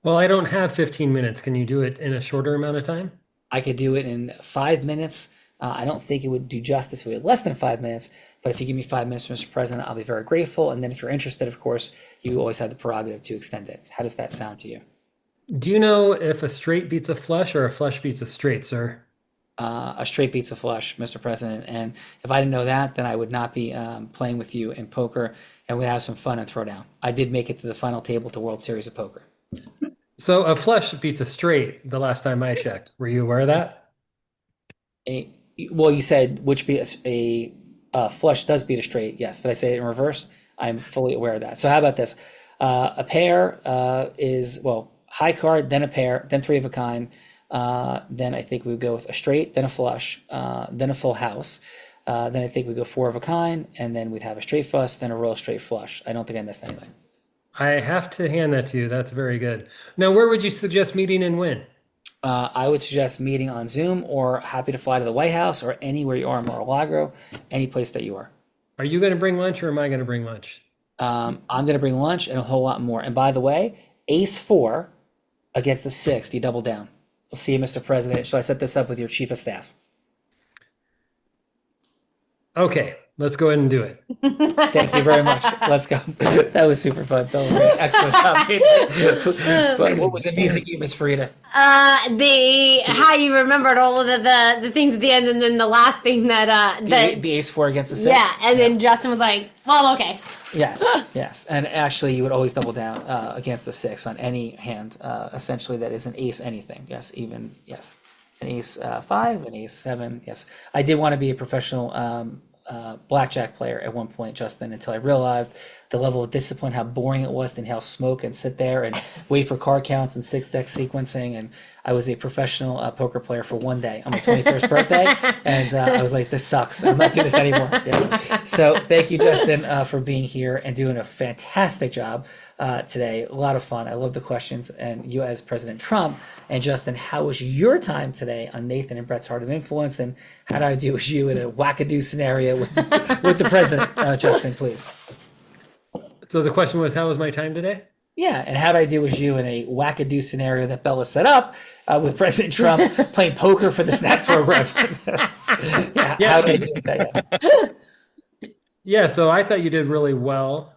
R: Well, I don't have 15 minutes. Can you do it in a shorter amount of time?
A: I could do it in 5 minutes. I don't think it would do justice if we had less than 5 minutes, but if you give me 5 minutes, Mr. President, I'll be very grateful. And then if you're interested, of course, you always have the prerogative to extend it. How does that sound to you?
R: Do you know if a straight beats a flush or a flush beats a straight, sir?
A: A straight beats a flush, Mr. President. And if I didn't know that, then I would not be playing with you in poker, and we'd have some fun and throw down. I did make it to the final table to World Series of Poker.
R: So a flush beats a straight the last time I checked. Were you aware of that?
A: Well, you said which beats a flush does beat a straight. Yes. Did I say it in reverse? I'm fully aware of that. So how about this? A pair is, well, high card, then a pair, then three of a kind. Then I think we would go with a straight, then a flush, then a full house. Then I think we go four of a kind, and then we'd have a straight flush, then a royal straight flush. I don't think I missed anything.
R: I have to hand that to you. That's very good. Now, where would you suggest meeting and when?
A: I would suggest meeting on Zoom, or happy to fly to the White House, or anywhere you are in Mar-a-Lago, any place that you are.
R: Are you going to bring lunch, or am I going to bring lunch?
A: I'm going to bring lunch and a whole lot more. And by the way, ace 4 against the 6. Do you double down? We'll see you, Mr. President. Shall I set this up with your chief of staff?
R: Okay, let's go ahead and do it.
A: Thank you very much. Let's go. That was super fun, Bill. Excellent job. What was amusing you, Miss Frida?
N: How you remembered all of the things at the end, and then the last thing that
A: The ace 4 against the 6?
N: yeah, and then Justin was like, well, okay.
A: Yes, yes. And actually, you would always double down against the 6 on any hand, essentially, that is an ace anything. Yes, even, yes. An ace 5, an ace 7, yes. I did want to be a professional blackjack player at one point, Justin, until I realized the level of discipline, how boring it was to inhale smoke and sit there and wait for card counts and 6-deck sequencing. And I was a professional poker player for one day on my 21st birthday. And I was like, this sucks. I'm not doing this anymore. Yes. So thank you, Justin, for being here and doing a fantastic job today. A lot of fun. I love the questions. And you as President Trump. And Justin, how was your time today on Nathan and Brett's Heart of Influence? And how do I do with you in a wackadoo scenario with the president? Justin, please.
R: So the question was, how was my time today?
A: Yeah, and how do I do with you in a wackadoo scenario that Bella set up with President Trump playing poker for the SNAP program? Yeah, how did I do with that?
R: Yeah, so I thought you did really well.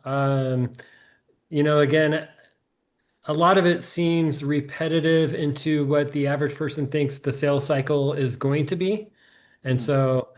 R: Again, a lot of it seems repetitive into what the average person thinks the sales cycle is going to be. And so,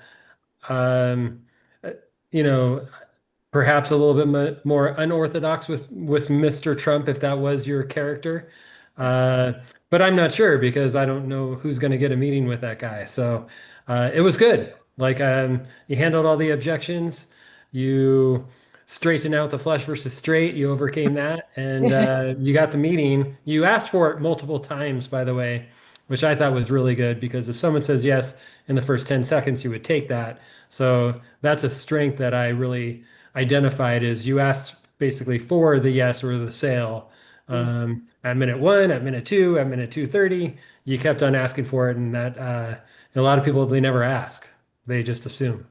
R: perhaps a little bit more unorthodox with Mr. Trump, if that was your character. But I'm not sure, because I don't know who's going to get a meeting with that guy. So it was good. Like, you handled all the objections. You straightened out the flush versus straight. You overcame that, and you got the meeting. You asked for it multiple times, by the way, which I thought was really good, because if someone says yes in the first 10 seconds, you would take that. So that's a strength that I really identified, is you asked basically for the yes or the sale. At minute 1, at minute 2, at minute 2:30, you kept on asking for it, and that a lot of people, they never ask. They just assume.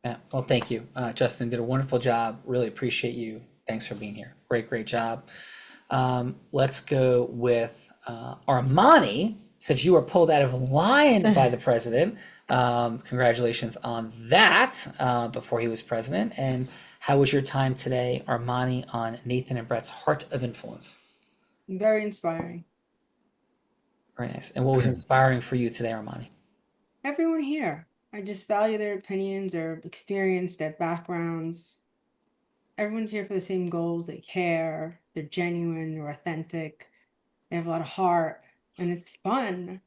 A: Yeah, well, thank you. Justin did a wonderful job. Really appreciate you. Thanks for being here. Great job. Let's go with Armani. Since you were pulled out of line by the president, congratulations on that before he was president. And how was your time today, Armani, on Nathan and Brett's Heart of Influence?
P: Very inspiring.
A: Very nice. And what was inspiring for you today, Armani?
P: Everyone here. I just value their opinions, their experience, their backgrounds. Everyone's here for the same goals. They care. They're genuine. They're authentic. They have a lot of heart, and it's fun.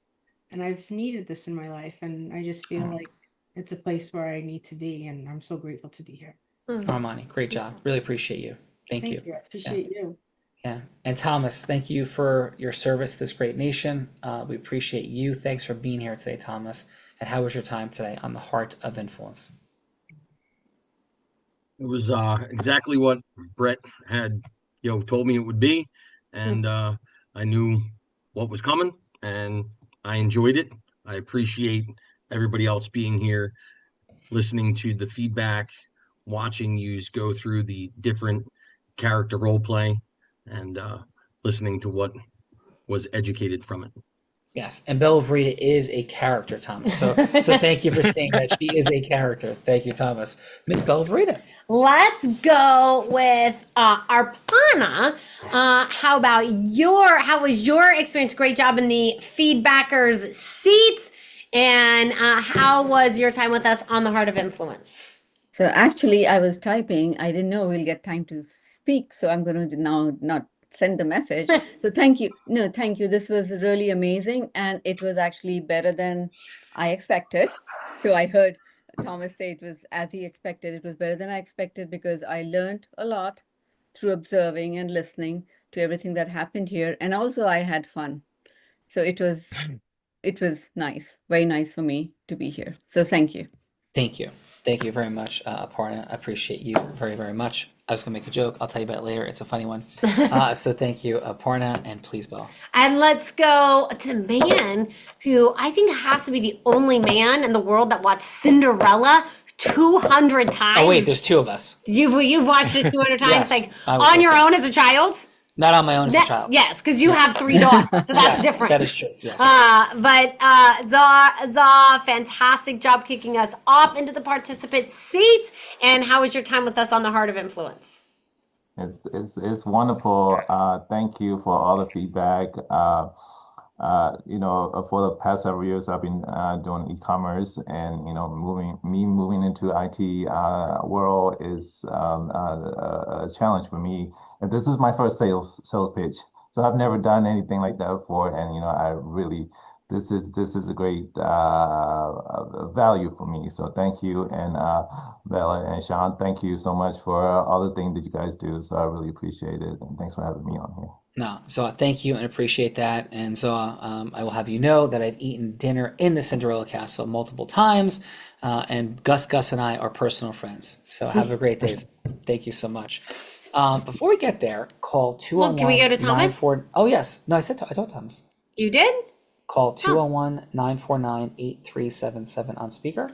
P: And I've needed this in my life, and I just feel like it's a place where I need to be, and I'm so grateful to be here.
A: Armani, great job. Really appreciate you. Thank you.
P: I appreciate you.
A: Yeah. And Thomas, thank you for your service to this great nation. We appreciate you. Thanks for being here today, Thomas. And how was your time today on the Heart of Influence?
S: It was exactly what Brett had, told me it would be, and I knew what was coming, and I enjoyed it. I appreciate everybody else being here, listening to the feedback, watching you go through the different character role play, and listening to what was educated from it.
A: Yes, and Bella Vreda is a character, Thomas. So thank you for saying that. She is a character. Thank you, Thomas. Miss Bella Vreda.
N: Let's go with Arpana. How was your experience? Great job in the feedbackers seats. And how was your time with us on the Heart of Influence?
Q: So actually, I was typing. I didn't know we'll get time to speak. So I'm going to now not send the message. So thank you. No, thank you. This was really amazing. And it was actually better than I expected. So I heard Thomas say, it was as he expected. It was better than I expected because I learned a lot through observing and listening to everything that happened here. And also I had fun. So it was nice, very nice for me to be here. So thank you.
A: Thank you. Thank you very much, Aparna. I appreciate you very, very much. I was going to make a joke. I'll tell you about it later. It's a funny one. So thank you, Aparna, and please, Belle.
N: And let's go to the man who I think has to be the only man in the world that watched Cinderella 200 times.
A: Oh, wait, there's two of us.
N: You've watched it 200 times,
A: Yes,
N: like
A: I would
N: on
A: say
N: your
A: so.
N: own as a child?
A: Not on my own as a child.
N: Yes, because you have 3 daughters, so that's
A: Yes,
N: different.
A: that is true, yes.
N: But Zah, fantastic job kicking us off into the participant seat. And how was your time with us on the Heart of Influence?
O: It's wonderful. Thank you for all the feedback. For the past several years, I've been doing e-commerce, and moving into IT world is a challenge for me. And this is my first sales pitch, so I've never done anything like that before. And I really, this is a great value for me. So thank you, and Bella and Sean, thank you so much for all the things that you guys do. So I really appreciate it, and thanks for having me on here.
A: No, so thank you and appreciate that. And so I will have you know that I've eaten dinner in the Cinderella Castle multiple times, and Gus and I are personal friends. So have a great day. Thank you so much. Before we get there, call 201.
N: Well, can we go to Thomas?
A: Oh, yes. No, I told Thomas.
N: You did?
A: Call 201-949-8377 on speaker.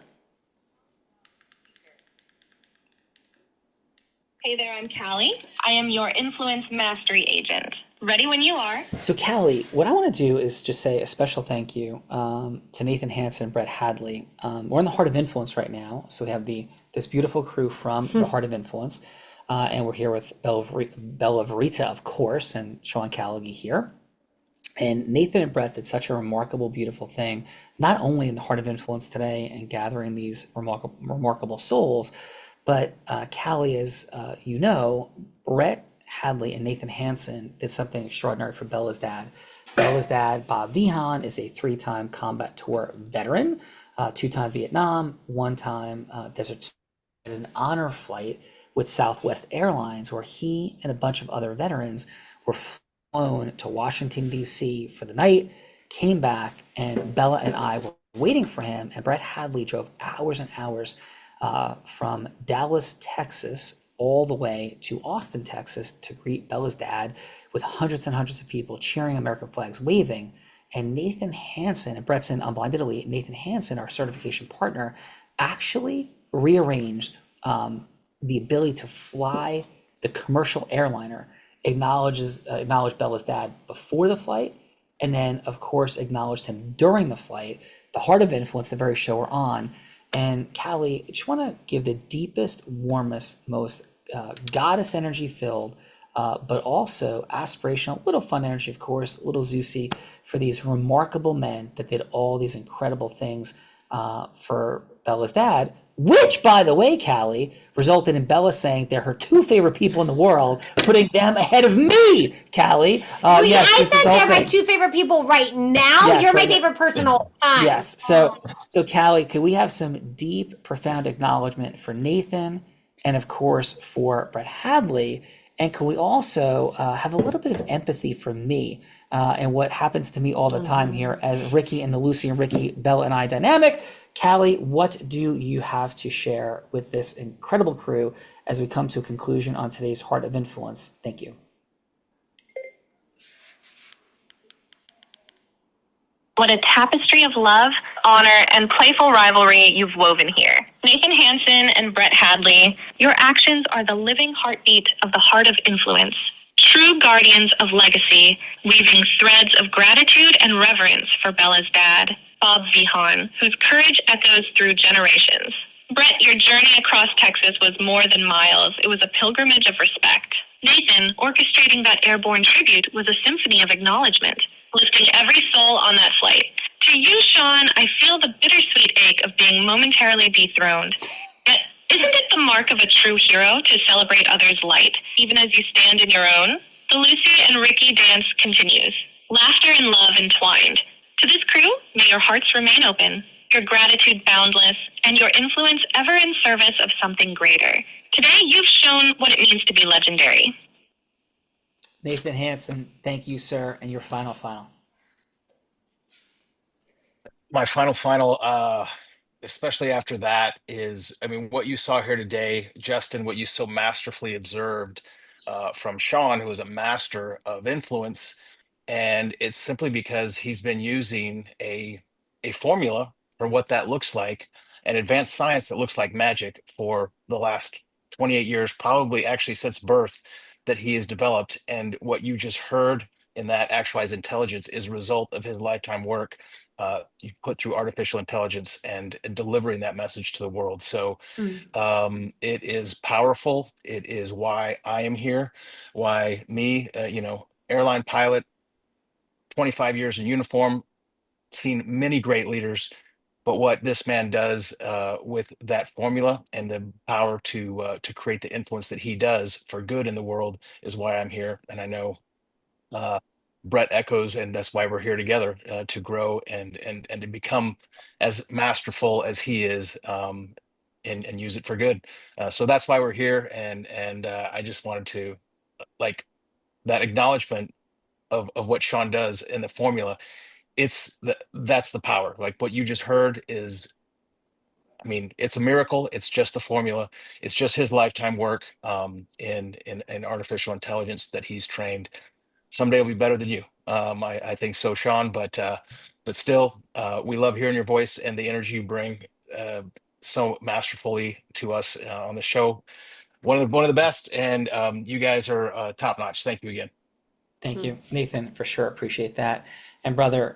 B: Hey there, I'm Callie. I am your Influence Mastery Agent. Ready when you are.
A: So Callie, what I want to do is just say a special thank you to Nathan Hansen and Brett Hadley. We're in the Heart of Influence right now. So we have this beautiful crew from the Heart of Influence. And we're here with Bella Verita, of course, and Sean Callaghy here. And Nathan and Brett did such a remarkable, beautiful thing, not only in the Heart of Influence today and gathering these remarkable souls, but Callie, as you know, Brett Hadley and Nathan Hansen did something extraordinary for Bella's dad. Bella's dad, Bob Vihan, is a 3-time combat tour veteran, 2-time Vietnam, 1-time Desert, an honor flight with Southwest Airlines, where he and a bunch of other veterans were flown to Washington, D.C. for the night, came back, and Bella and I were waiting for him, and Brett Hadley drove hours and hours from Dallas, Texas, all the way to Austin, Texas, to greet Bella's dad with hundreds and hundreds of people cheering American flags, waving. And Nathan Hansen, and Brett's in Unblinded Elite, Nathan Hansen, our certification partner, actually rearranged the ability to fly the commercial airliner, acknowledged Bella's dad before the flight, and then, of course, acknowledged him during the flight. The Heart of Influence, the very show we're on. And Callie, I just want to give the deepest, warmest, most goddess energy filled, but also aspirational, little fun energy, of course, little Zeusy, for these remarkable men that did all these incredible things for Bella's dad, which, by the way, Callie, resulted in Bella saying they're her 2 favorite people in the world, putting them ahead of me, Callie. Yes,
N: I said they're my 2 favorite people right now.
A: Yes,
N: You're my
A: right now.
N: favorite person all the time.
A: Yes. So Callie, could we have some deep, profound acknowledgement for Nathan and, of course, for Brett Hadley? And can we also have a little bit of empathy for me and what happens to me all the time here as Ricky and the Lucy and Ricky, Bella and I dynamic? Callie, what do you have to share with this incredible crew as we come to a conclusion on today's Heart of Influence? Thank you.
B: What a tapestry of love, honor, and playful rivalry you've woven here. Nathan Hansen and Brett Hadley, your actions are the living heartbeat of the Heart of Influence. True guardians of legacy, weaving threads of gratitude and reverence for Bella's dad, Bob Vihan, whose courage echoes through generations. Brett, your journey across Texas was more than miles. It was a pilgrimage of respect. Nathan, orchestrating that airborne tribute was a symphony of acknowledgement, lifting every soul on that flight. To you, Sean, I feel the bittersweet ache of being momentarily dethroned. Yet, isn't it the mark of a true hero to celebrate others' light, even as you stand in your own? The Lucy and Ricky dance continues. Laughter and love entwined. To this crew, may your hearts remain open. your gratitude boundless, and your influence ever in service of something greater. Today, you've shown what it means to be legendary.
A: Nathan Hansen, thank you, sir, and your final.
T: My final, especially after that, is, I mean, what you saw here today, Justin, what you so masterfully observed from Sean, who is a master of influence. And it's simply because he's been using a formula for what that looks like, an advanced science that looks like magic for the last 28 years, probably actually since birth, that he has developed. And what you just heard in that actualized intelligence is a result of his lifetime work you put through artificial intelligence and delivering that message to the world. So it is powerful. It is why I am here, why me, airline pilot, 25 years in uniform, seen many great leaders, but what this man does with that formula and the power to create the influence that he does for good in the world is why I'm here. And I know Brett echoes, and that's why we're here together to grow and to become as masterful as he is, and use it for good. So that's why we're here, and I just wanted to, like, that acknowledgement of what Sean does in the formula. That's the power. Like what you just heard is, I mean, it's a miracle. It's just the formula. It's just his lifetime work in artificial intelligence that he's trained. Someday will be better than you. I think so, Sean. But still, we love hearing your voice and the energy you bring so masterfully to us on the show. One of the best, and you guys are top notch. Thank you again.
A: Thank you, Nathan, for sure. Appreciate that. And brother,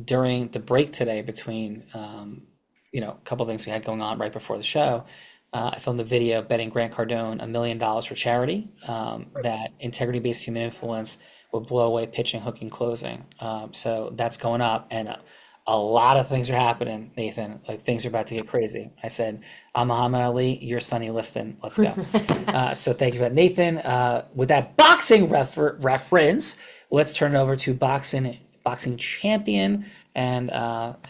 A: during the break today between a couple of things we had going on right before the show, I filmed a video betting Grant Cardone $1 million for charity, that integrity-based human influence would blow away pitching, hooking, closing. So that's going up, and a lot of things are happening, Nathan. Like, things are about to get crazy. I said, I'm Muhammad Ali, you're Sonny Liston. Let's go. So thank you for that, Nathan. With that boxing reference, let's turn it over to boxing champion and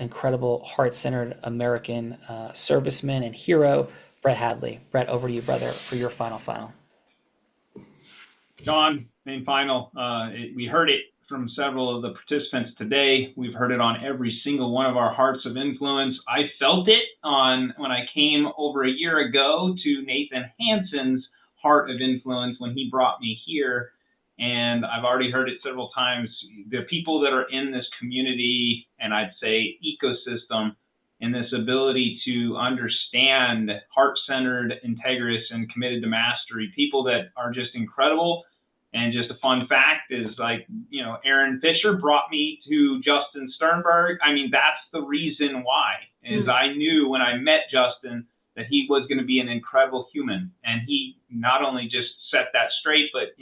A: incredible heart-centered American serviceman and hero, Brett Hadley. Brett, over to you, brother, for your final.
U: John, main final. We heard it from several of the participants today. We've heard it on every single one of our Hearts of Influence. I felt it when I came over a year ago to Nathan Hansen's Heart of Influence when he brought me here. And I've already heard it several times. The people that are in this community, and I'd say ecosystem, in this ability to understand heart-centered, integrous, and committed to mastery, people that are just incredible. And just a fun fact is, like, Aaron Fisher brought me to Justin Sternberg. I mean, that's the reason why, is I knew when I met Justin that he was going to be an incredible human. And he not only just set that straight, but,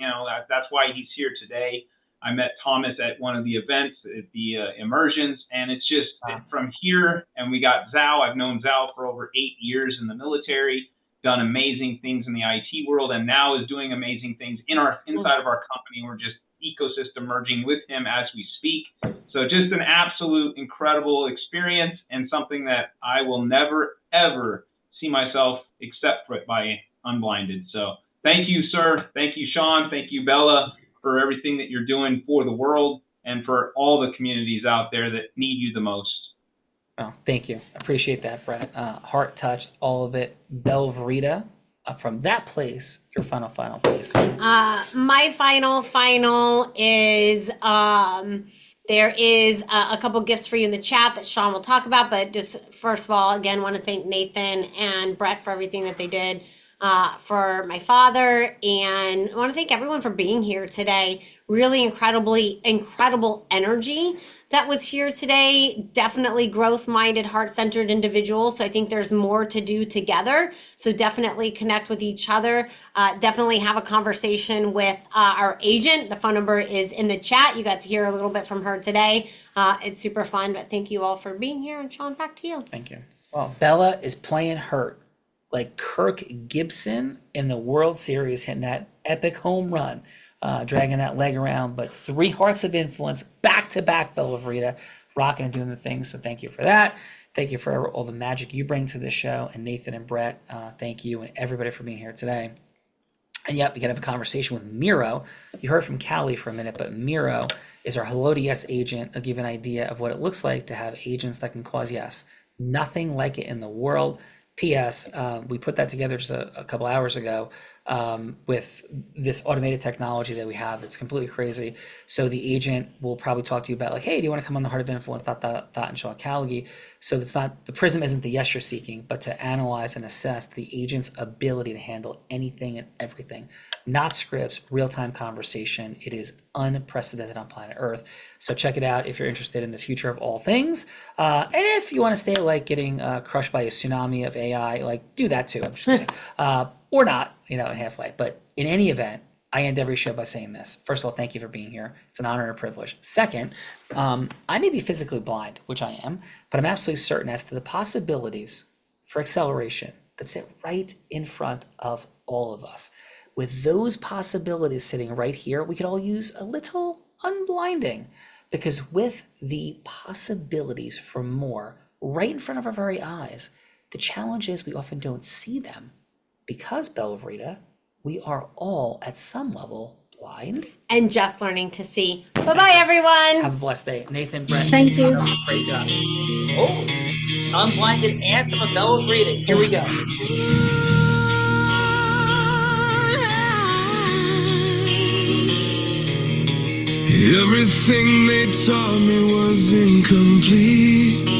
U: that's why he's here today. I met Thomas at one of the events at the immersions, and it's just from here. And we got Zhao. I've known Zhao for over 8 years in the military, done amazing things in the IT world, and now is doing amazing things inside of our company. We're just ecosystem merging with him as we speak. So just an absolute incredible experience, and something that I will never, ever see myself except by Unblinded. So thank you, sir. Thank you, Sean. Thank you, Bella, for everything that you're doing for the world and for all the communities out there that need you the most.
A: Oh, thank you. Appreciate that, Brett. Heart touched, all of it. Belverita, from that place, your final place.
N: My final is there is a couple gifts for you in the chat that Sean will talk about, but just first of all, again, want to thank Nathan and Brett for everything that they did for my father, and I want to thank everyone for being here today. Really incredible energy that was here today. Definitely growth-minded, heart-centered individuals. So I think there's more to do together. So definitely connect with each other. Definitely have a conversation with our agent. The phone number is in the chat. You got to hear a little bit from her today. It's super fun, but thank you all for being here. And Sean, back to you.
A: Thank you. Well, Bella is playing hurt like Kirk Gibson in the World Series, hitting that epic home run, dragging that leg around. But 3 Hearts of Influence, back-to-back, Bella Verita, rocking and doing the thing. So thank you for that. Thank you for all the magic you bring to this show. And Nathan and Brett, thank you and everybody for being here today. And yep, we can have a conversation with Miro. You heard from Callie for a minute, but Miro is our Hello to Yes agent. I'll give you an idea of what it looks like to have agents that can cause yes. Nothing like it in the world. P.S. We put that together just a couple hours ago with this automated technology that we have. It's completely crazy. So the agent will probably talk to you about like, hey, do you want to come on the Heart of Influence, and Sean Callagy? So it's not, the prism isn't the yes you're seeking, but to analyze and assess the agent's ability to handle anything and everything. Not scripts, real-time conversation. It is unprecedented on planet Earth. So check it out if you're interested in the future of all things. And if you want to stay like getting crushed by a tsunami of AI, like do that too. I'm just kidding. Or not, in halfway. But in any event, I end every show by saying this. First of all, thank you for being here. It's an honor and a privilege. Second, I may be physically blind, which I am, but I'm absolutely certain as to the possibilities for acceleration that sit right in front of all of us. With those possibilities sitting right here, we could all use a little unblinding, because with the possibilities for more right in front of our very eyes, the challenge is we often don't see them because, Bella Rita, we are all at some level blind
N: and just learning to see. Bye-bye, everyone.
A: Have a blessed day. Nathan, Brett,
N: Thank you.
A: Great job. Oh, unblinded anthem of Bella Rita. Here we go.
C: Everything they taught me was incomplete.